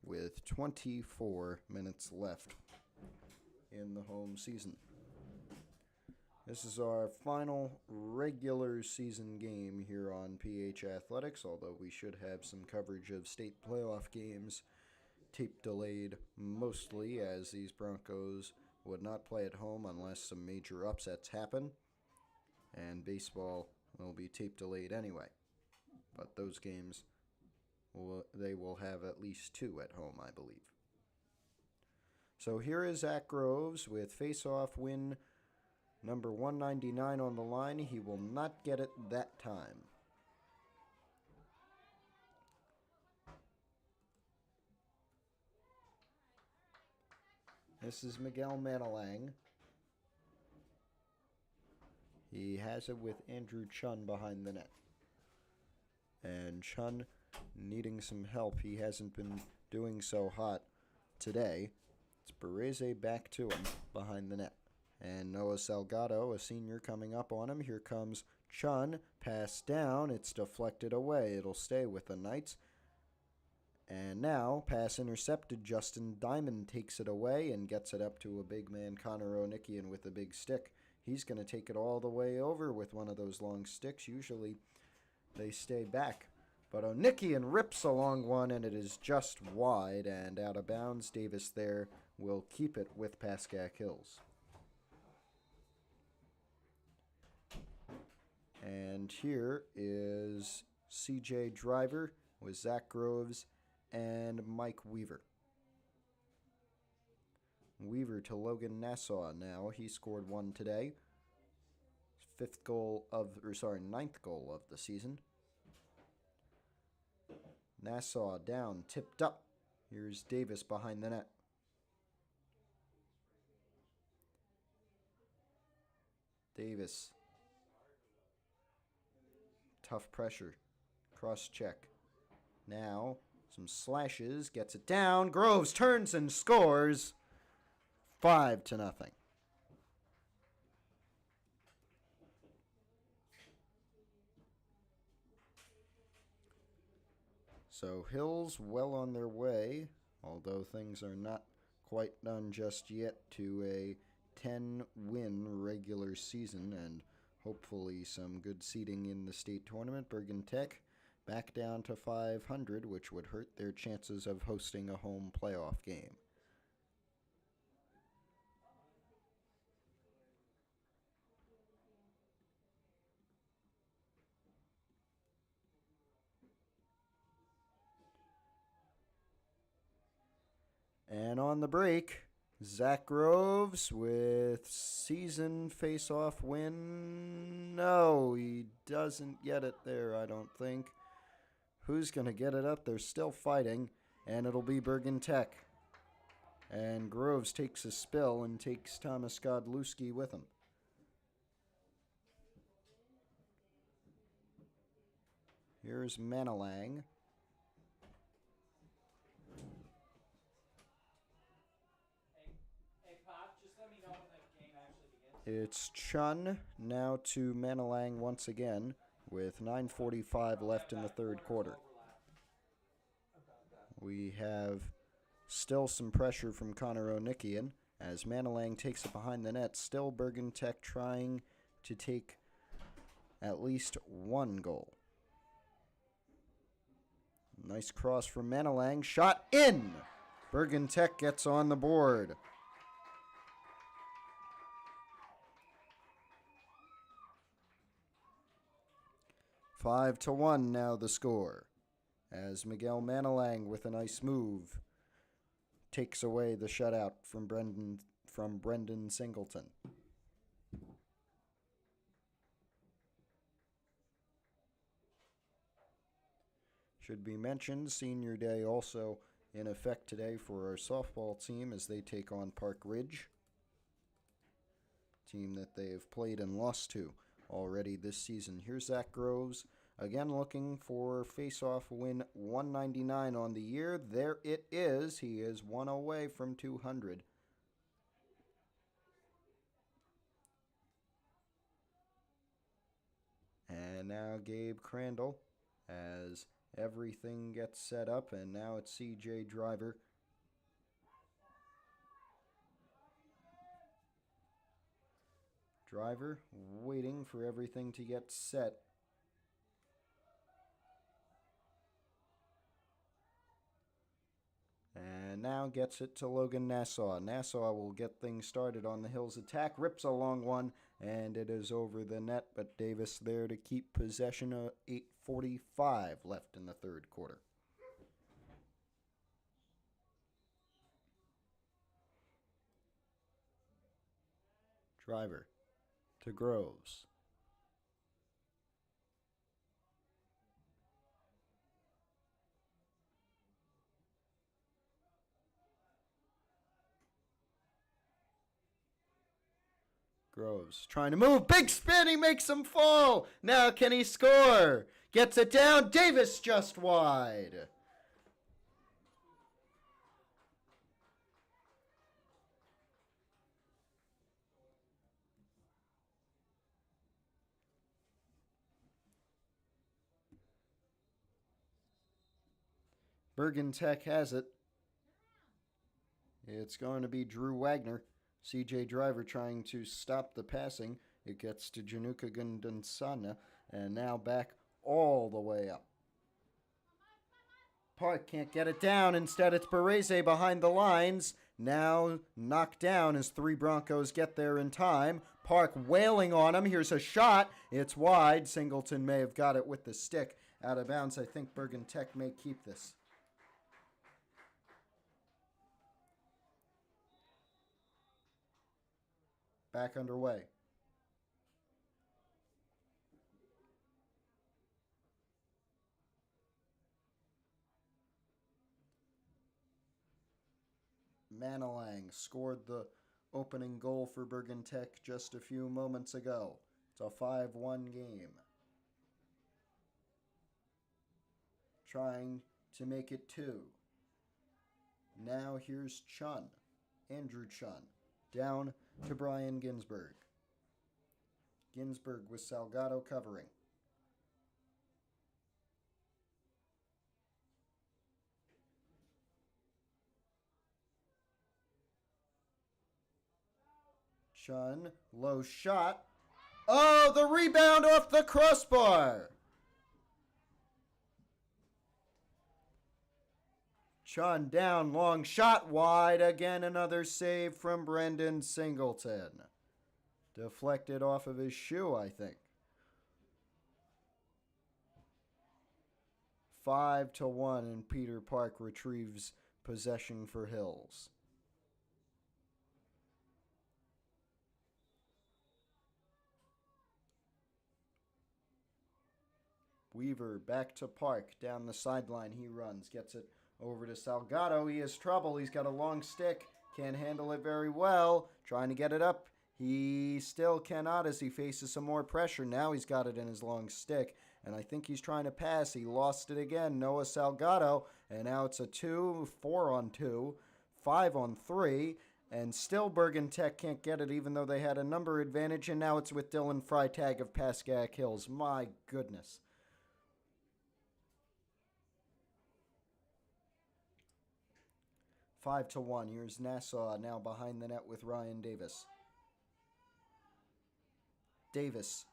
with 24 minutes left in the home season. This is our final regular season game here on PH Athletics, although we should have some coverage of state playoff games tape delayed mostly, as these Broncos would not play at home unless some major upsets happen, and baseball will be tape delayed anyway. But those games, they will have at least 2 at home, I believe. So here is Zach Groves with face-off win number 199 on the line. He will not get it that time. This is Miguel Manalang. He has it with Andrew Chun behind the net. And Chun needing some help. He hasn't been doing so hot today. It's Bereze back to him behind the net. And Noah Salgado, a senior, coming up on him. Here comes Chun. Pass down. It's deflected away. It'll stay with the Knights. And now, pass intercepted. Justin Diamond takes it away and gets it up to a big man, Connor Onikian, with a big stick. He's going to take it all the way over with one of those long sticks. Usually they stay back. But Onikian rips along one, and it is just wide and out of bounds. Davis there will keep it with Pascack Hills. And here is CJ Driver with Zach Groves and Mike Weaver. Weaver to Logan Nassau now. He scored 1 today. Ninth goal of the season. Nassau down, tipped up. Here's Davis behind the net. Davis. Tough pressure. Cross check. Now, some slashes. Gets it down. Groves turns and scores. 5-0. So Hills well on their way, although things are not quite done just yet, to a 10-win regular season and hopefully some good seeding in the state tournament. Bergen Tech back down to 500, which would hurt their chances of hosting a home playoff game. And on the break, Zach Groves with season face-off win. No, he doesn't get it there, I don't think. Who's going to get it up? They're still fighting, and it'll be Bergen Tech. And Groves takes a spill and takes Thomas Godlewski with him. Here's Manalang. It's Chun now to Manalang once again with 9:45 left in the third quarter. We have still some pressure from Connor Onikian as Manalang takes it behind the net. Still Bergen Tech trying to take at least 1 goal. Nice cross from Manalang. Shot in! Bergen Tech gets on the board. 5-1 now the score, as Miguel Manalang with a nice move takes away the shutout from Brendan Singleton. Should be mentioned, Senior Day also in effect today for our softball team as they take on Park Ridge, team that they have played and lost to already this season. Here's Zach Groves, again looking for face-off win 199 on the year. There it is. He is 1 away from 200. now Gabe Crandall as everything gets set up, and now it's CJ Driver. Driver waiting for everything to get set. And now gets it to Logan Nassau. Nassau will get things started on the Hills attack. Rips a long one, and it is over the net. But Davis there to keep possession of 8:45 left in the third quarter. Driver to Groves. Groves trying to move. Big spin. He makes him fall. Now can he score? Gets it down. Davis just wide. Bergen Tech has it. It's going to be Drew Wagner. CJ Driver trying to stop the passing. It gets to Januka Gundansana, and now back all the way up. Park can't get it down. Instead, it's Bereze behind the lines. Now knocked down as 3 Broncos get there in time. Park wailing on him. Here's a shot. It's wide. Singleton may have got it with the stick. Out of bounds. I think Bergen Tech may keep this. Back underway. Manalang scored the opening goal for Bergen Tech just a few moments ago. It's a 5-1 game. Trying to make it 2. Now here's Chun. Andrew Chun. Down to Brian Ginsberg. Ginsberg with Salgado covering. Chun, low shot. Oh, the rebound off the crossbar. Chun down, long shot, wide again. Another save from Brendan Singleton. Deflected off of his shoe, I think. 5-1, and Peter Park retrieves possession for Hills. Weaver back to Park. Down the sideline he runs. Gets it over to Salgado. He has trouble. He's got a long stick. Can't handle it very well. Trying to get it up. He still cannot as he faces some more pressure. Now he's got it in his long stick. And I think he's trying to pass. He lost it again. Noah Salgado. And now it's a 2, 4-on-2, 5-on-3. And still Bergen Tech can't get it even though they had a number advantage. And now it's with Dylan Freitag of Pascack Hills. My goodness. Five to 1. Here's Nassau now behind the net with Ryan Davis. Davis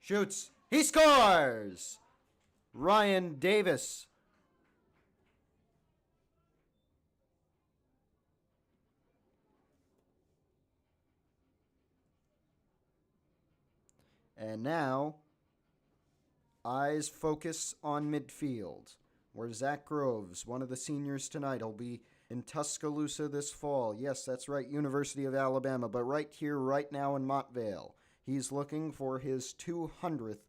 shoots. He scores! Ryan Davis. And now, eyes focus on midfield, where Zach Groves, one of the seniors tonight, will be in Tuscaloosa this fall. Yes, that's right, University of Alabama, but right here, right now in Montvale. He's looking for his 200th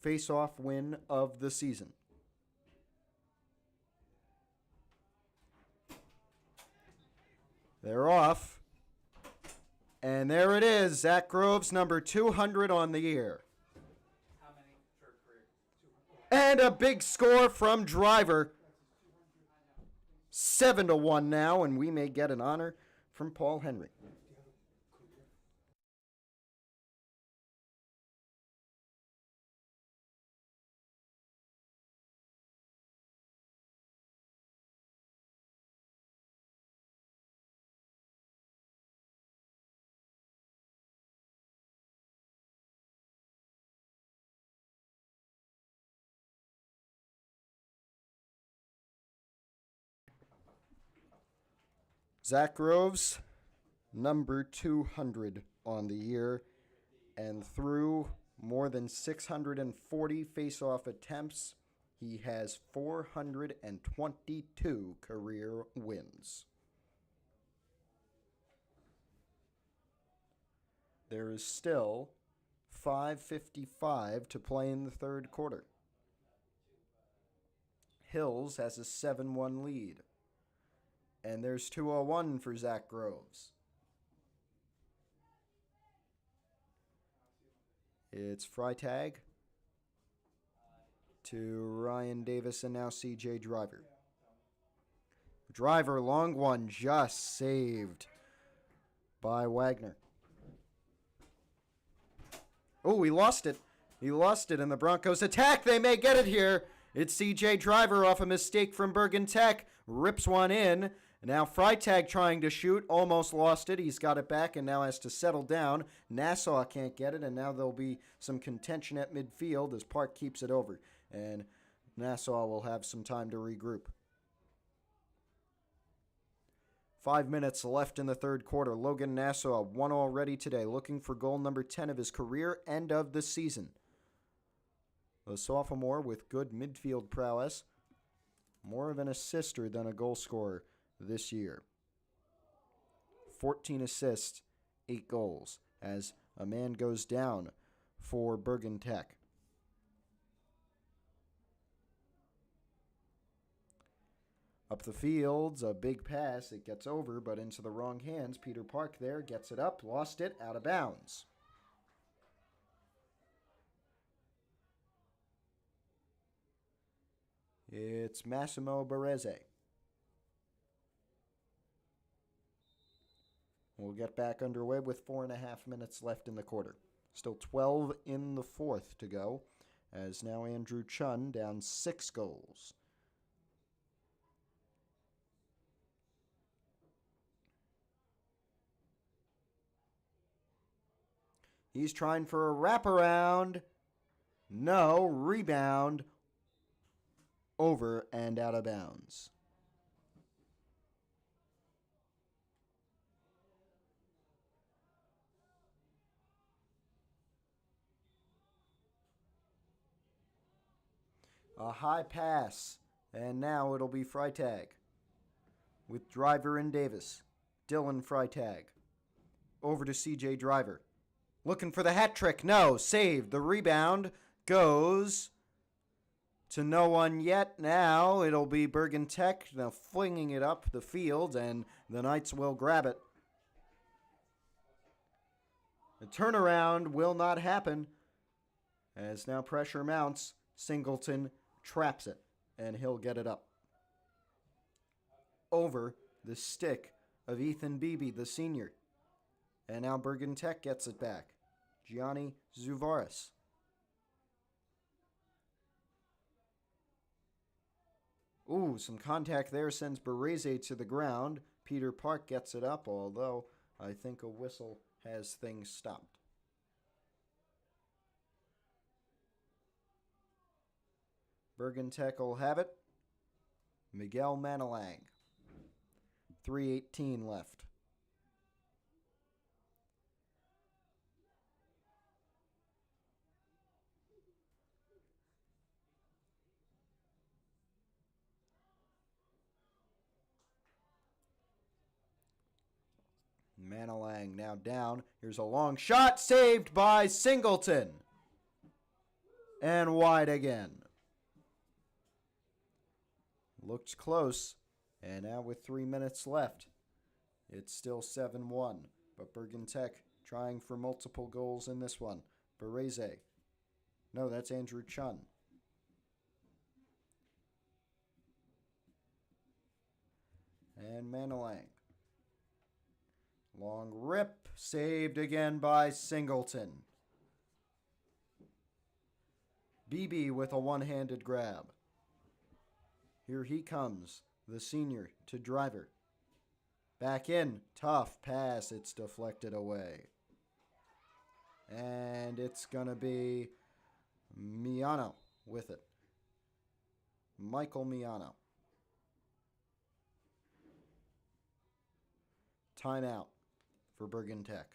face-off win of the season. They're off. And there it is, Zach Groves, number 200 on the year. How many for career? And a big score from Driver. 7-1 now, and we may get an honor from Paul Henry. Zach Groves, number 200 on the year, and through more than 640 face-off attempts, he has 422 career wins. There is still 5:55 to play in the third quarter. Hills has a 7-1 lead. And there's 2:01 for Zach Groves. It's Freitag to Ryan Davis and now CJ Driver. Driver, long one, just saved by Wagner. Oh, he lost it. He lost it, and the Broncos attack. They may get it here. It's CJ Driver off a mistake from Bergen Tech. Rips one in. Now Freitag trying to shoot. Almost lost it. He's got it back and now has to settle down. Nassau can't get it, and now there'll be some contention at midfield as Park keeps it over. And Nassau will have some time to regroup. 5 minutes left in the third quarter. Logan Nassau won already today, looking for goal number 10 of his career and of the season. A sophomore with good midfield prowess. More of an assister than a goal scorer this year. 14 assists, 8 goals, as a man goes down for Bergen Tech. Up the fields, a big pass. It gets over, but into the wrong hands. Peter Park there gets it up, lost it, out of bounds. It's Massimo Barese. We'll get back underway with 4.5 minutes left in the quarter. Still 12 in the fourth to go, as now Andrew Chun down 6 goals. He's trying for a wraparound. No, rebound. Over and out of bounds. A high pass, and now it'll be Freitag with Driver and Davis. Dylan Freitag over to CJ Driver. Looking for the hat trick. No, saved. The rebound goes to no one yet. Now it'll be Bergen Tech now flinging it up the field, and the Knights will grab it. The turnaround will not happen, as now pressure mounts. Singleton traps it, and he'll get it up. Over the stick of Ethan Beebe, the senior. And now Bergen Tech gets it back. Gianni Zuvaris. Ooh, some contact there sends Barese to the ground. Peter Park gets it up, although I think a whistle has things stopped. Bergen Tech will have it. Miguel Manalang. 3:18 left. Manalang now down. Here's a long shot, saved by Singleton. And wide again. Looked close, and now with 3 minutes left, it's still 7-1. But Bergen Tech trying for multiple goals in this one. Barese. No, that's Andrew Chun. And Manalang. Long rip, saved again by Singleton. Beebe with a one-handed grab. Here he comes, the senior to Driver. Back in, tough pass, it's deflected away. And it's going to be Miano with it. Michael Miano. Timeout for Bergen Tech.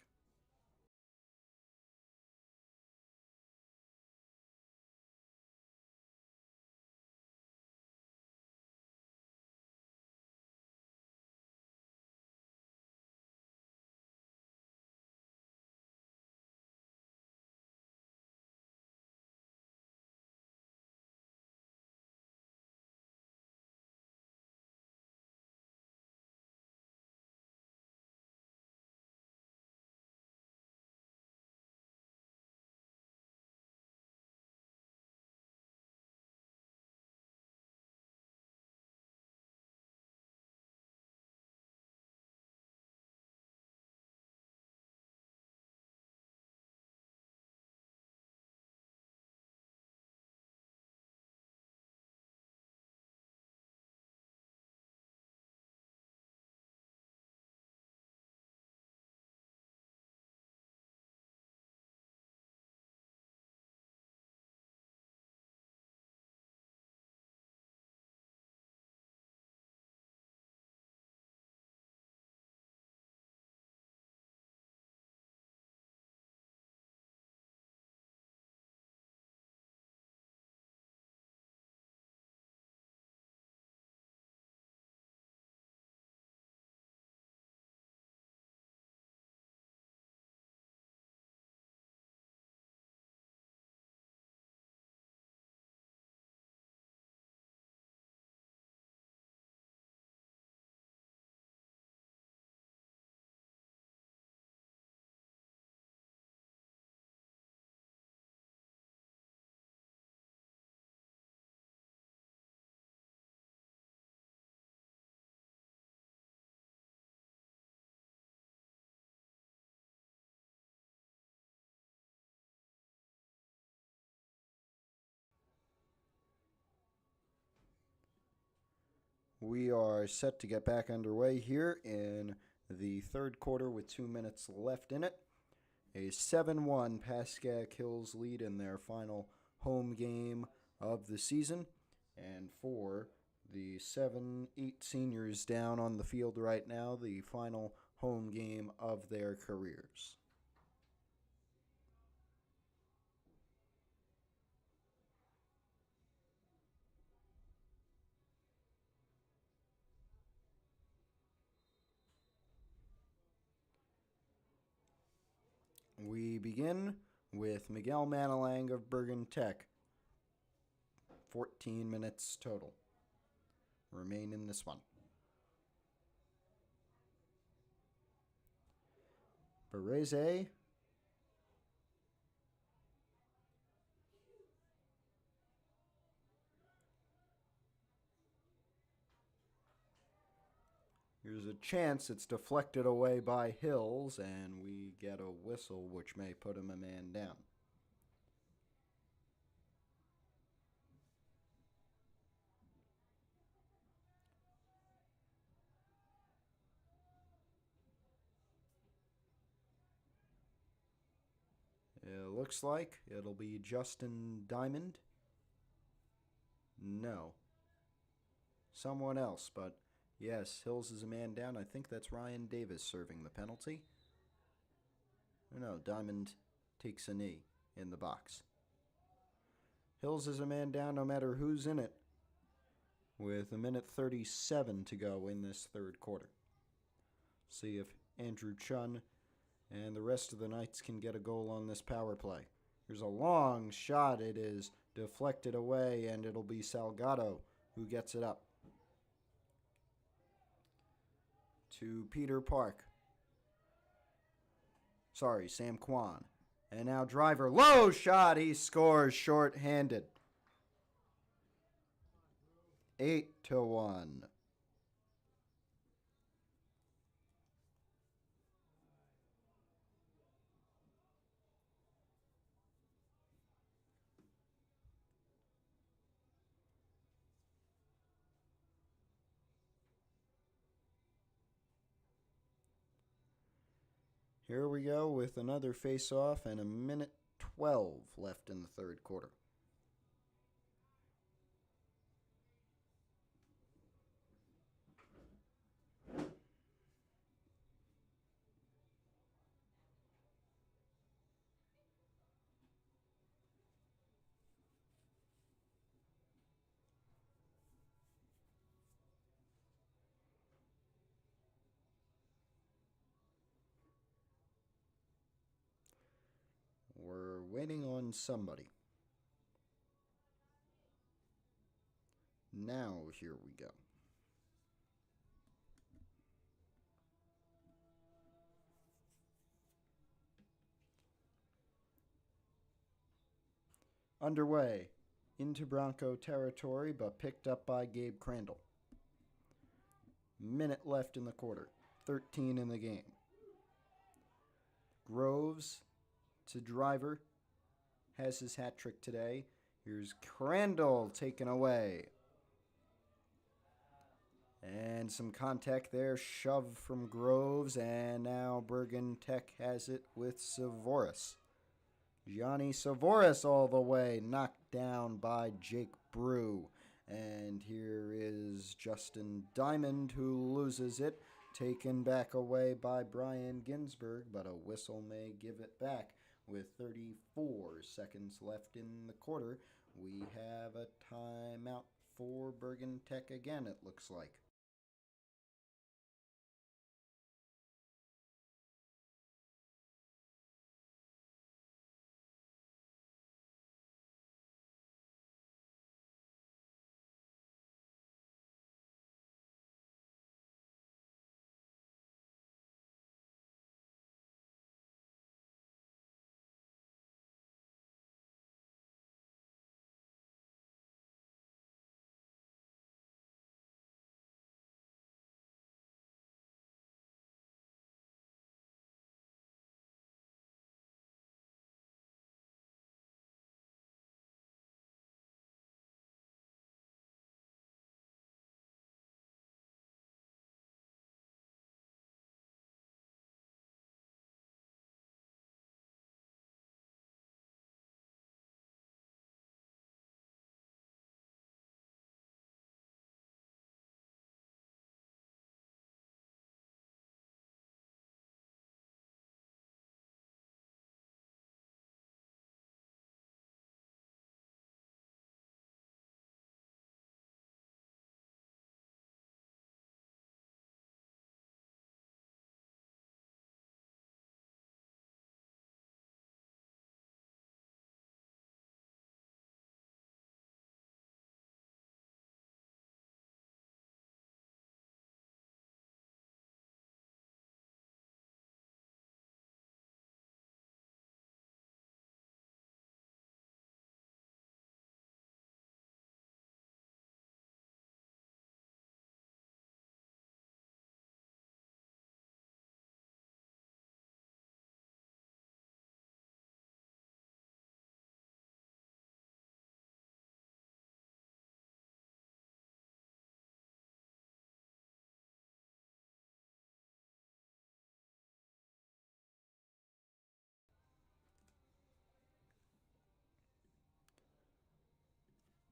We are set to get back underway here in the third quarter with 2 minutes left in it. A 7-1 Pascack Hills lead in their final home game of the season. And for the 7-8 seniors down on the field right now, the final home game of their careers. We begin with Miguel Manalang of Bergen Tech. 14 minutes total remain in this one. Bereze. Here's a chance. It's deflected away by Hills, and we get a whistle, which may put him a man down. It looks like it'll be Justin Diamond. No. Someone else, but yes, Hills is a man down. I think that's Ryan Davis serving the penalty. No, Diamond takes a knee in the box. Hills is a man down no matter who's in it, with 1:37 to go in this third quarter. See if Andrew Chun and the rest of the Knights can get a goal on this power play. Here's a long shot. It is deflected away, and it'll be Salgado who gets it up. To Peter Park. Sorry, Sam Kwan. And now Driver. Low shot. He scores short-handed. 8-1. Here we go with another face-off and 1:12 left in the third quarter. waiting on somebody. Now, here we go. Underway into Bronco territory, but picked up by Gabe Crandall. Minute left in the quarter. 13 in the game. Groves to Driver. Has his hat trick today. Here's Crandall taken away. And some contact there. Shove from Groves. And now Bergen Tech has it with Savoris. Johnny Savoris all the way. Knocked down by Jake Brew. And here is Justin Diamond who loses it. Taken back away by Brian Ginsberg, but a whistle may give it back. With 34 seconds left in the quarter, we have a timeout for Bergen Tech again, it looks like.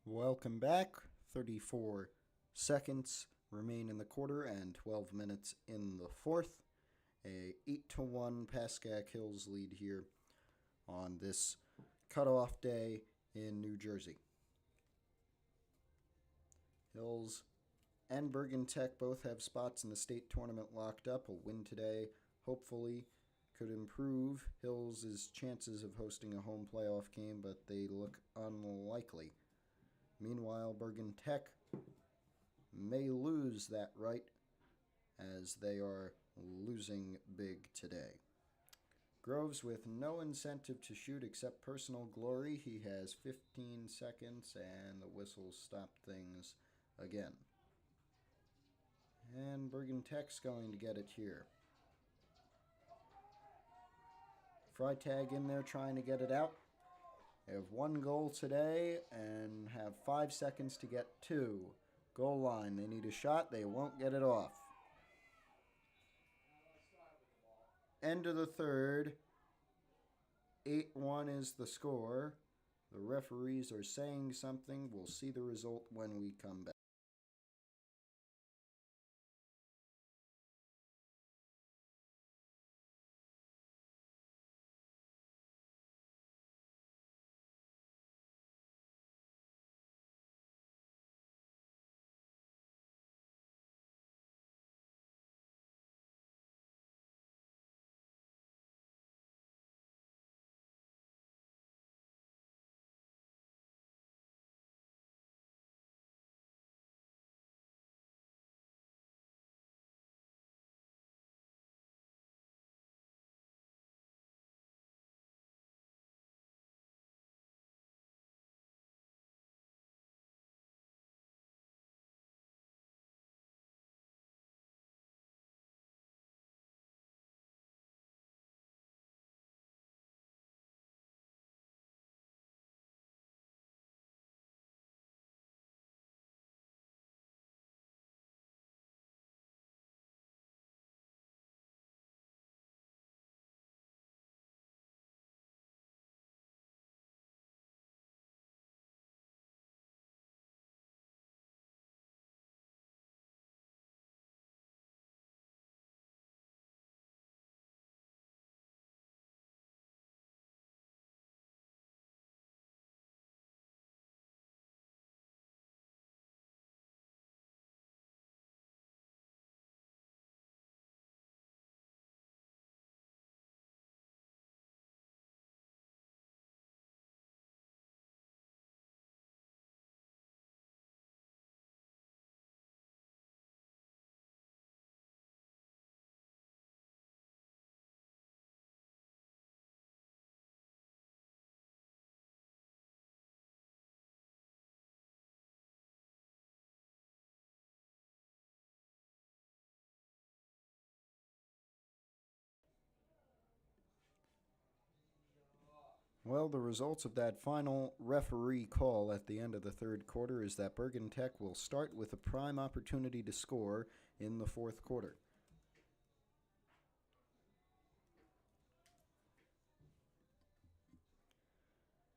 Welcome back. 34 seconds remain in the quarter and 12 minutes in the fourth. A 8-1 Pascack Hills lead here on this cutoff day in New Jersey. Hills and Bergen Tech both have spots in the state tournament locked up. A win today hopefully could improve Hills' chances of hosting a home playoff game, but they look unlikely. Meanwhile, Bergen Tech may lose that right as they are losing big today. Groves with no incentive to shoot except personal glory. He has 15 seconds and the whistle stopped things again. And Bergen Tech's going to get it here. Freitag in there trying to get it out. They have one goal today and have 5 seconds to get two. Goal line. They need a shot. They won't get it off. End of the third. 8-1 is the score. The referees are saying something. We'll see the result when we come back. Well, the results of that final referee call at the end of the third quarter is that Bergen Tech will start with a prime opportunity to score in the fourth quarter.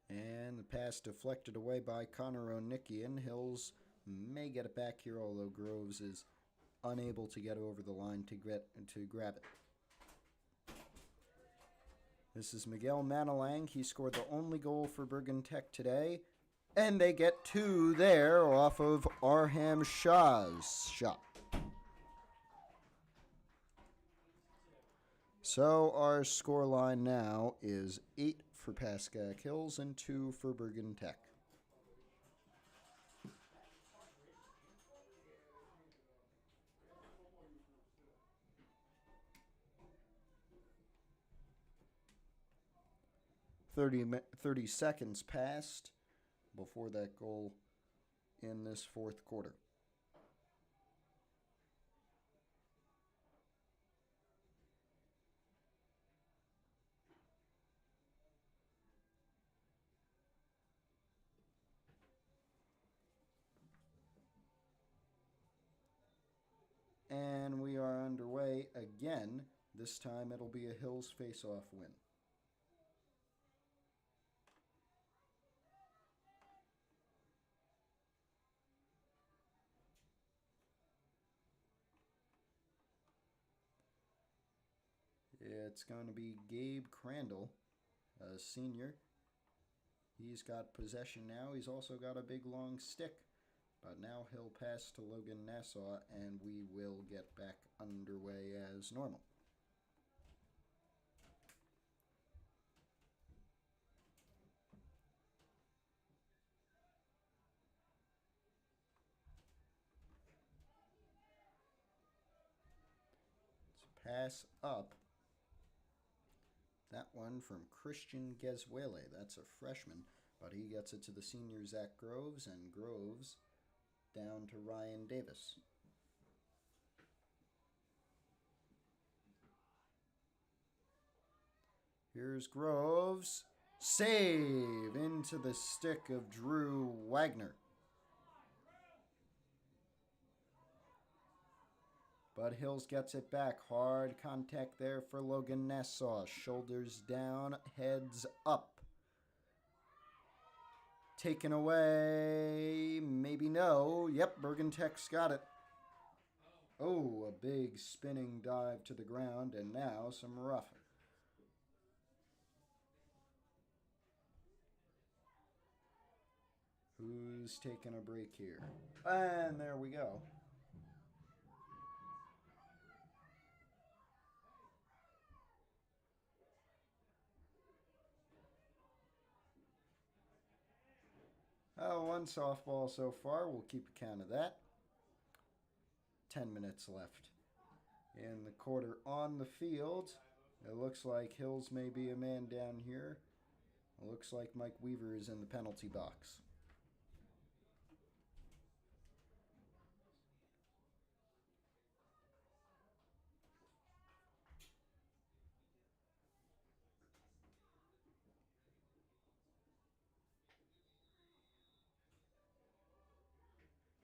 And the pass deflected away by Connor Onikian. Hills may get it back here, although Groves is unable to get over the line to grab it. This is Miguel Manalang. He scored the only goal for Bergen Tech today. And they get two there off of Arham Shah's shot. So our scoreline now is 8 for Pascack Hills and 2 for Bergen Tech. Thirty seconds passed before that goal in this fourth quarter. And we are underway again. This time it'll be a Hills face-off win. It's going to be Gabe Crandall, a senior. He's got possession now. He's also got a big long stick. But now he'll pass to Logan Nassau, and we will get back underway as normal. It's a pass up. That one from Christian Gezuele. That's a freshman, but he gets it to the senior Zach Groves, and Groves down to Ryan Davis. Here's Groves. Save into the stick of Drew Wagner. But Hills gets it back. Hard contact there for Logan Nassau. Shoulders down, heads up. Taken away. Maybe no. Yep, Bergen Tech's got it. Oh, a big spinning dive to the ground, and now some rough. Who's taking a break here? And there we go. Oh, one softball so far. We'll keep account of that. 10 minutes left in the quarter on the field. It looks like Hills may be a man down here. It looks like Mike Weaver is in the penalty box.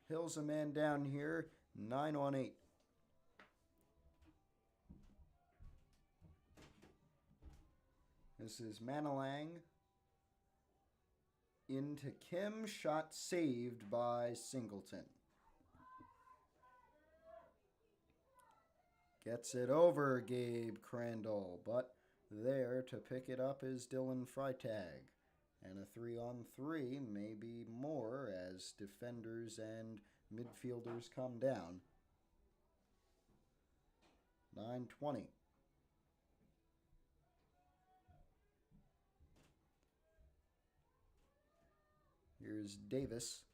Hills a man down here, 9 on 8. This is Manalang into Kim, shot saved by Singleton. Gets it over Gabe Crandall, but there to pick it up is Dylan Freitag. And a 3-on-3, maybe more, as defenders and midfielders come down. 9:20. Here's Davis.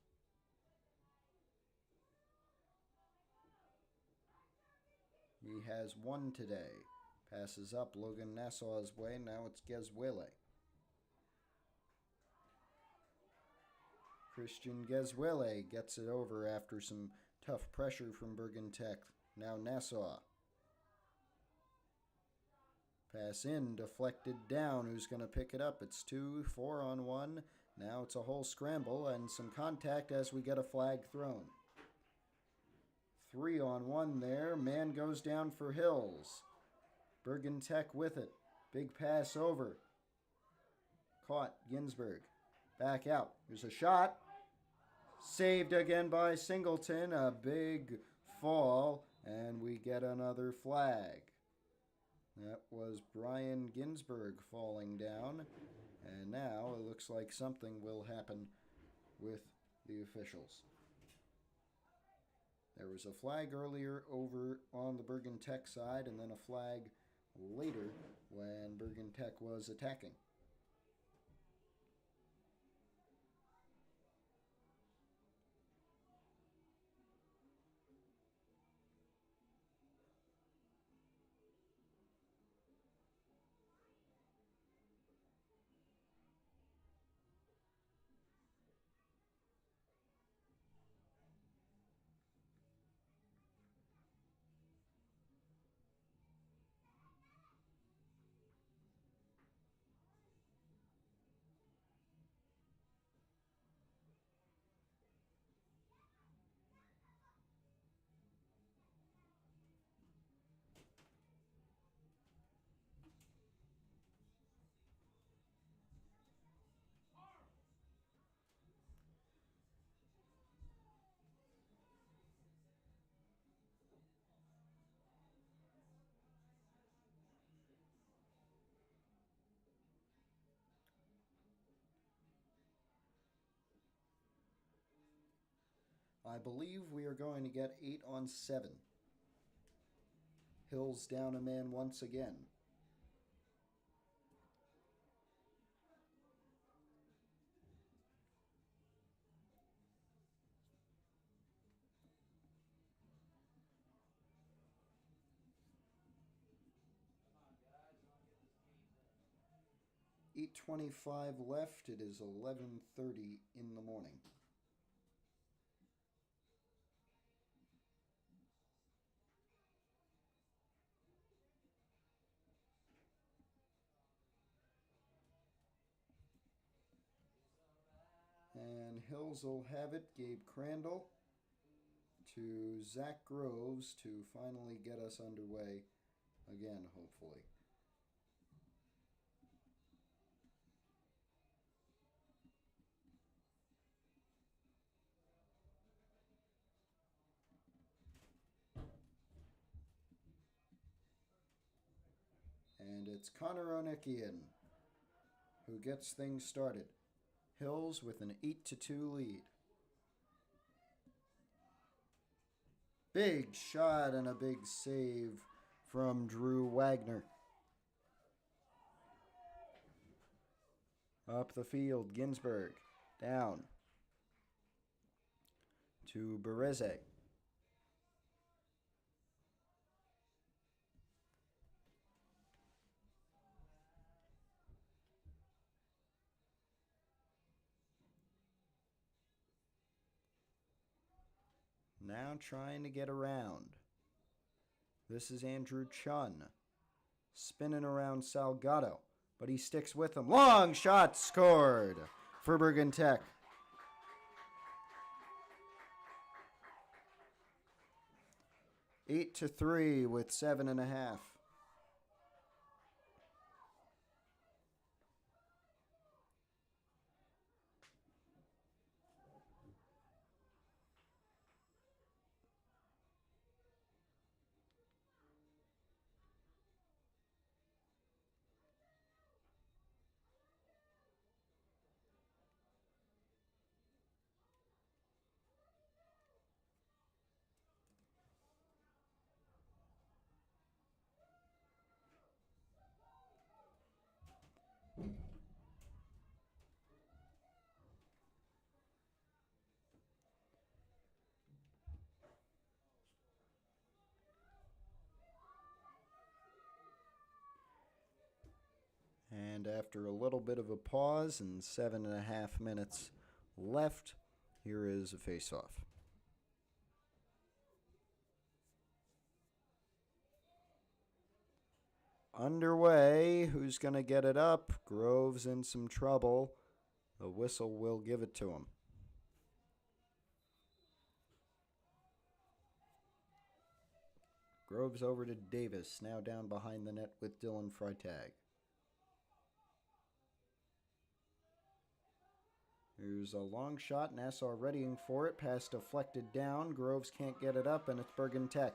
He has one today. Passes up Logan Nassau's way. Now it's Gezuele. Christian Gezuele gets it over after some tough pressure from Bergen Tech. Now Nassau. Pass in, deflected down. Who's going to pick it up? It's 2, 4 on 1. Now it's a whole scramble and some contact as we get a flag thrown. 3 on 1 there. Man goes down for Hills. Bergen Tech with it. Big pass over. Caught. Ginsberg. Back out. There's a shot. Saved again by Singleton. A big fall. And we get another flag. That was Brian Ginsberg falling down. And now it looks like something will happen with the officials. There was a flag earlier over on the Bergen Tech side, and then a flag later when Bergen Tech was attacking. I believe we are going to get 8 on 7. Hills down a man once again. Come on, guys, 8:25 left. It is 11:30 in the morning. And Hills will have it. Gabe Crandall to Zach Groves to finally get us underway again, hopefully. And it's Connor Onikian who gets things started. Hills with an 8-2 lead. Big shot and a big save from Drew Wagner. Up the field, Ginsberg down to Bereze. Now trying to get around. This is Andrew Chun. Spinning around Salgado, but he sticks with him. Long shot scored for Bergen Tech. Eight to 3 with 7.5. And after a little bit of a pause and 7.5 minutes left, here is a face-off. underway. Who's going to get it up? Grove's in some trouble. The whistle will give it to him. Grove's over to Davis, now down behind the net with Dylan Freitag. Here's a long shot. Nassau readying for it. Pass deflected down. Groves can't get it up, and it's Bergen Tech.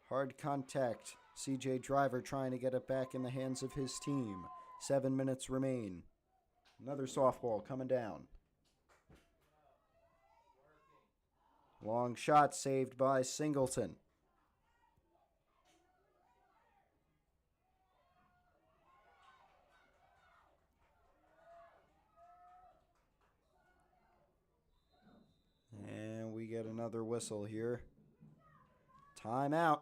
Hard contact. CJ Driver trying to get it back in the hands of his team. 7 minutes remain. Another softball coming down. Long shot saved by Singleton. And we get another whistle here. Timeout.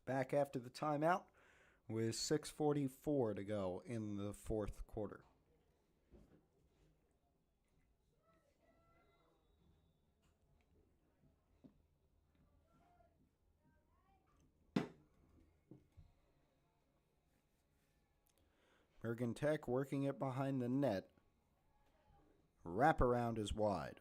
Back after the timeout with 6:44 to go in the fourth quarter. Bergen Tech working it behind the net. Wraparound is wide.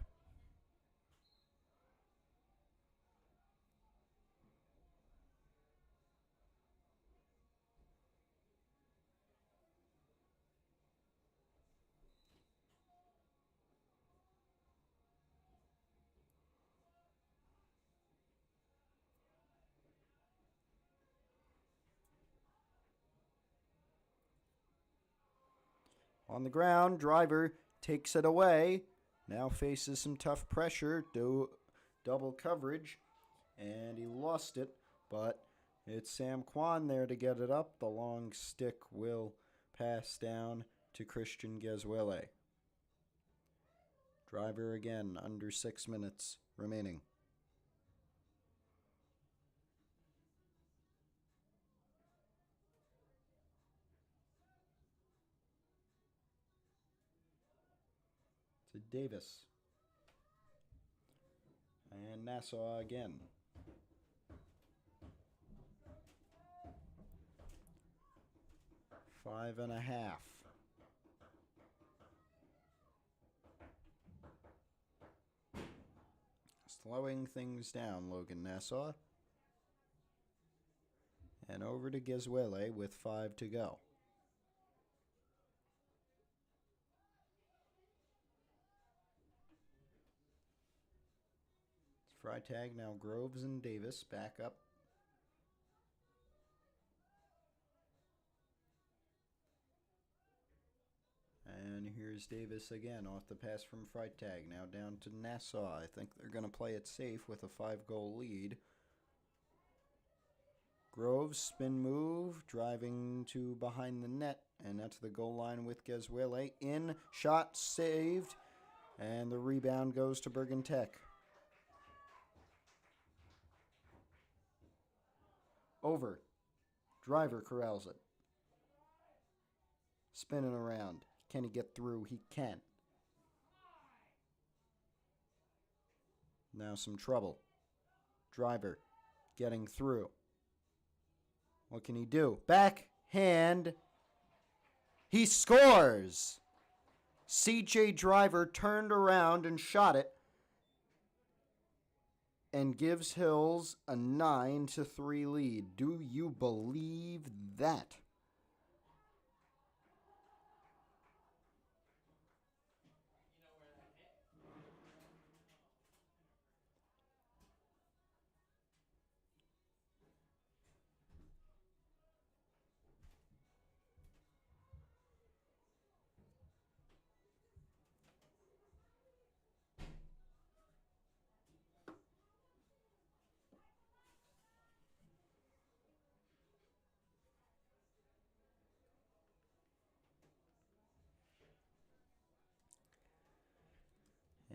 On the ground, Driver takes it away. Now faces some tough pressure, double coverage, and he lost it, but it's Sam Kwan there to get it up. The long stick will pass down to Christian Gesuele. Driver again, under 6 minutes remaining. To Davis. And Nassau again. Five and a half. Slowing things down, Logan Nassau. And over to Gesuele with 5 to go. It's Freitag, now Groves and Davis back up. And here's Davis again off the pass from Freitag. Now down to Nassau. I think they're going to play it safe with a 5-goal lead. Groves, spin move, driving to behind the net. And that's the goal line with Gesuele. In, shot, saved. And the rebound goes to Bergen Tech. Over. Driver corrals it. Spinning around. Can he get through? He can. Now some trouble. Driver getting through. What can he do? Backhand. He scores! CJ Driver turned around and shot it and gives Hills a 9-3 lead. Do you believe that?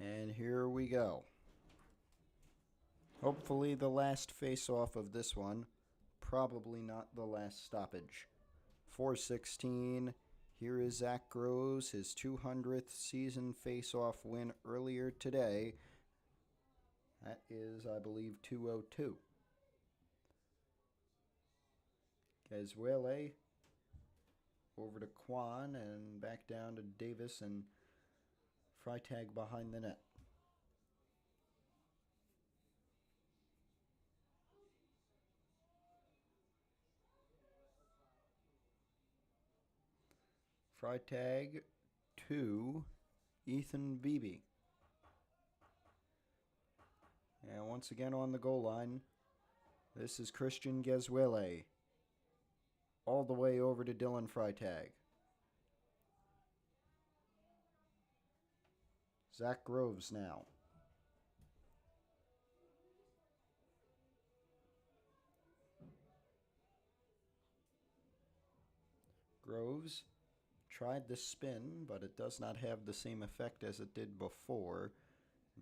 And here we go. Hopefully the last face-off of this one. Probably not the last stoppage. 4:16. Here is Zach Groves, his 200th season face-off win earlier today. That is, I believe, 2:02. Gesuele over to Kwan and back down to Davis and Freitag behind the net. Freitag to Ethan Beebe. And once again on the goal line, this is Christian Gesuele. All the way over to Dylan Freitag. Zach Groves now. Groves tried the spin, but it does not have the same effect as it did before.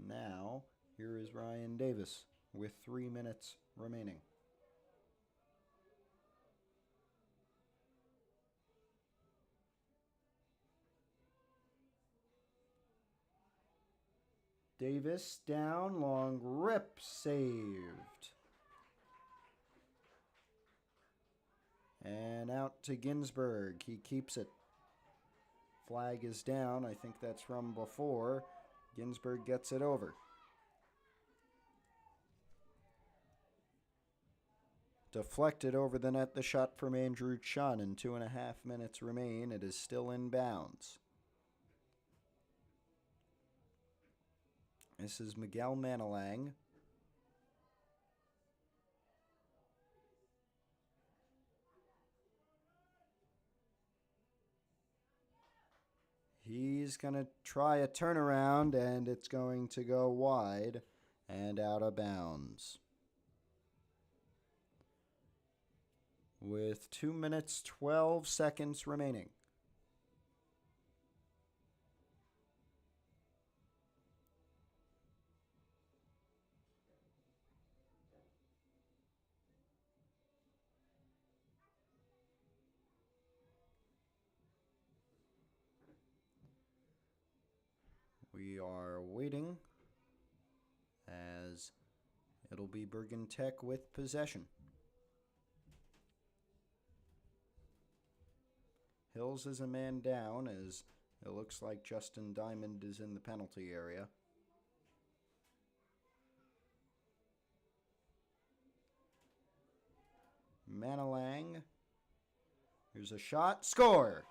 Now, here is Ryan Davis with 3 minutes remaining. Davis down, long rip, saved. And out to Ginsberg. He keeps it. Flag is down. I think that's from before. Ginsberg gets it over. Deflected over the net, the shot from Andrew Chun, and 2.5 minutes remain. It is still in bounds. This is Miguel Manalang. He's going to try a turnaround, and it's going to go wide and out of bounds. With 2 minutes, 12 seconds remaining. We are waiting as it'll be Bergen Tech with possession. Hills is a man down as it looks like Justin Diamond is in the penalty area. Manalang. Here's a shot. Score!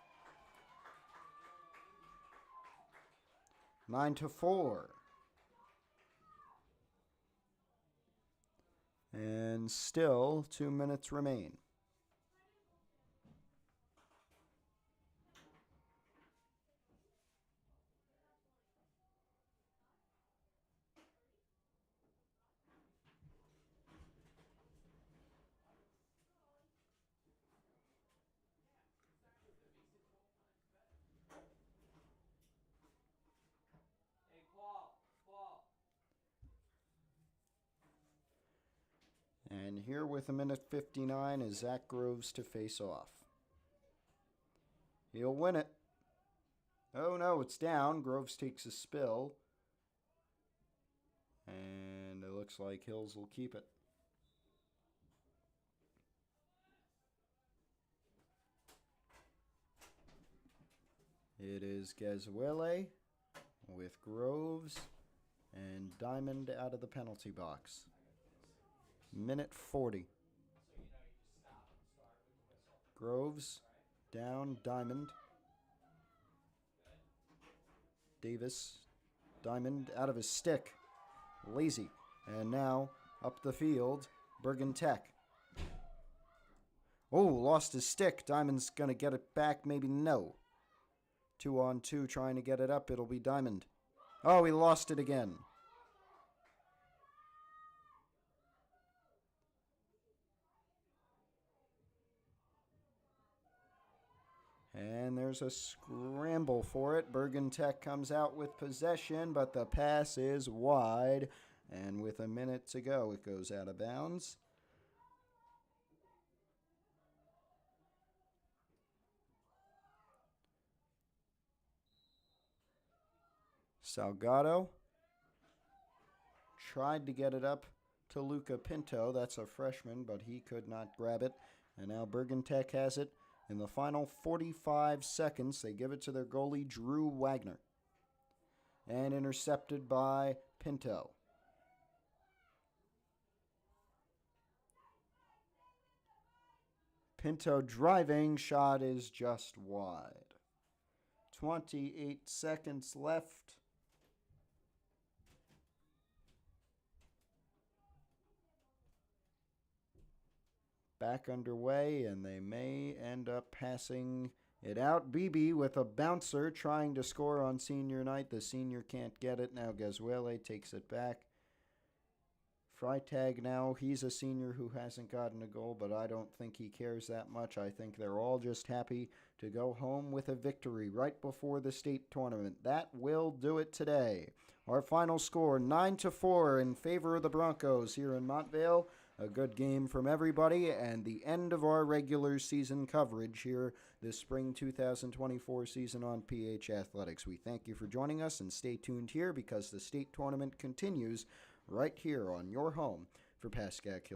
9-4. And still 2 minutes remain. Hey, Paul. And here with a minute 59 is Zach Groves to face off. He'll win it. Oh no, it's down. Groves takes a spill. And it looks like Hills will keep it. It is Gazuele with Groves and Diamond out of the penalty box. Minute 40. Groves down, Diamond. Davis, Diamond out of his stick. Lazy. And now up the field, Bergen Tech. Oh, lost his stick. Diamond's going to get it back. Maybe no. 2-on-2 trying to get it up. It'll be Diamond. Oh, he lost it again. And there's a scramble for it. Bergen Tech comes out with possession, but the pass is wide. And with a minute to go, it goes out of bounds. Salgado tried to get it up to Luca Pinto. That's a freshman, but he could not grab it. And now Bergen Tech has it. In the final 45 seconds, they give it to their goalie, Drew Wagner. And intercepted by Pinto. Pinto driving, shot is just wide. 28 seconds left. Back underway, and they may end up passing it out. BB with a bouncer trying to score on senior night. The senior can't get it. Now Gazuele takes it back. Freitag now, he's a senior who hasn't gotten a goal, but I don't think he cares that much. I think they're all just happy to go home with a victory right before the state tournament. That will do it today. Our final score, 9-4 in favor of the Broncos here in Montvale. A good game from everybody, and the end of our regular season coverage here this spring 2024 season on PH Athletics. We thank you for joining us, and stay tuned here because the state tournament continues right here on your home for Pascack Hill.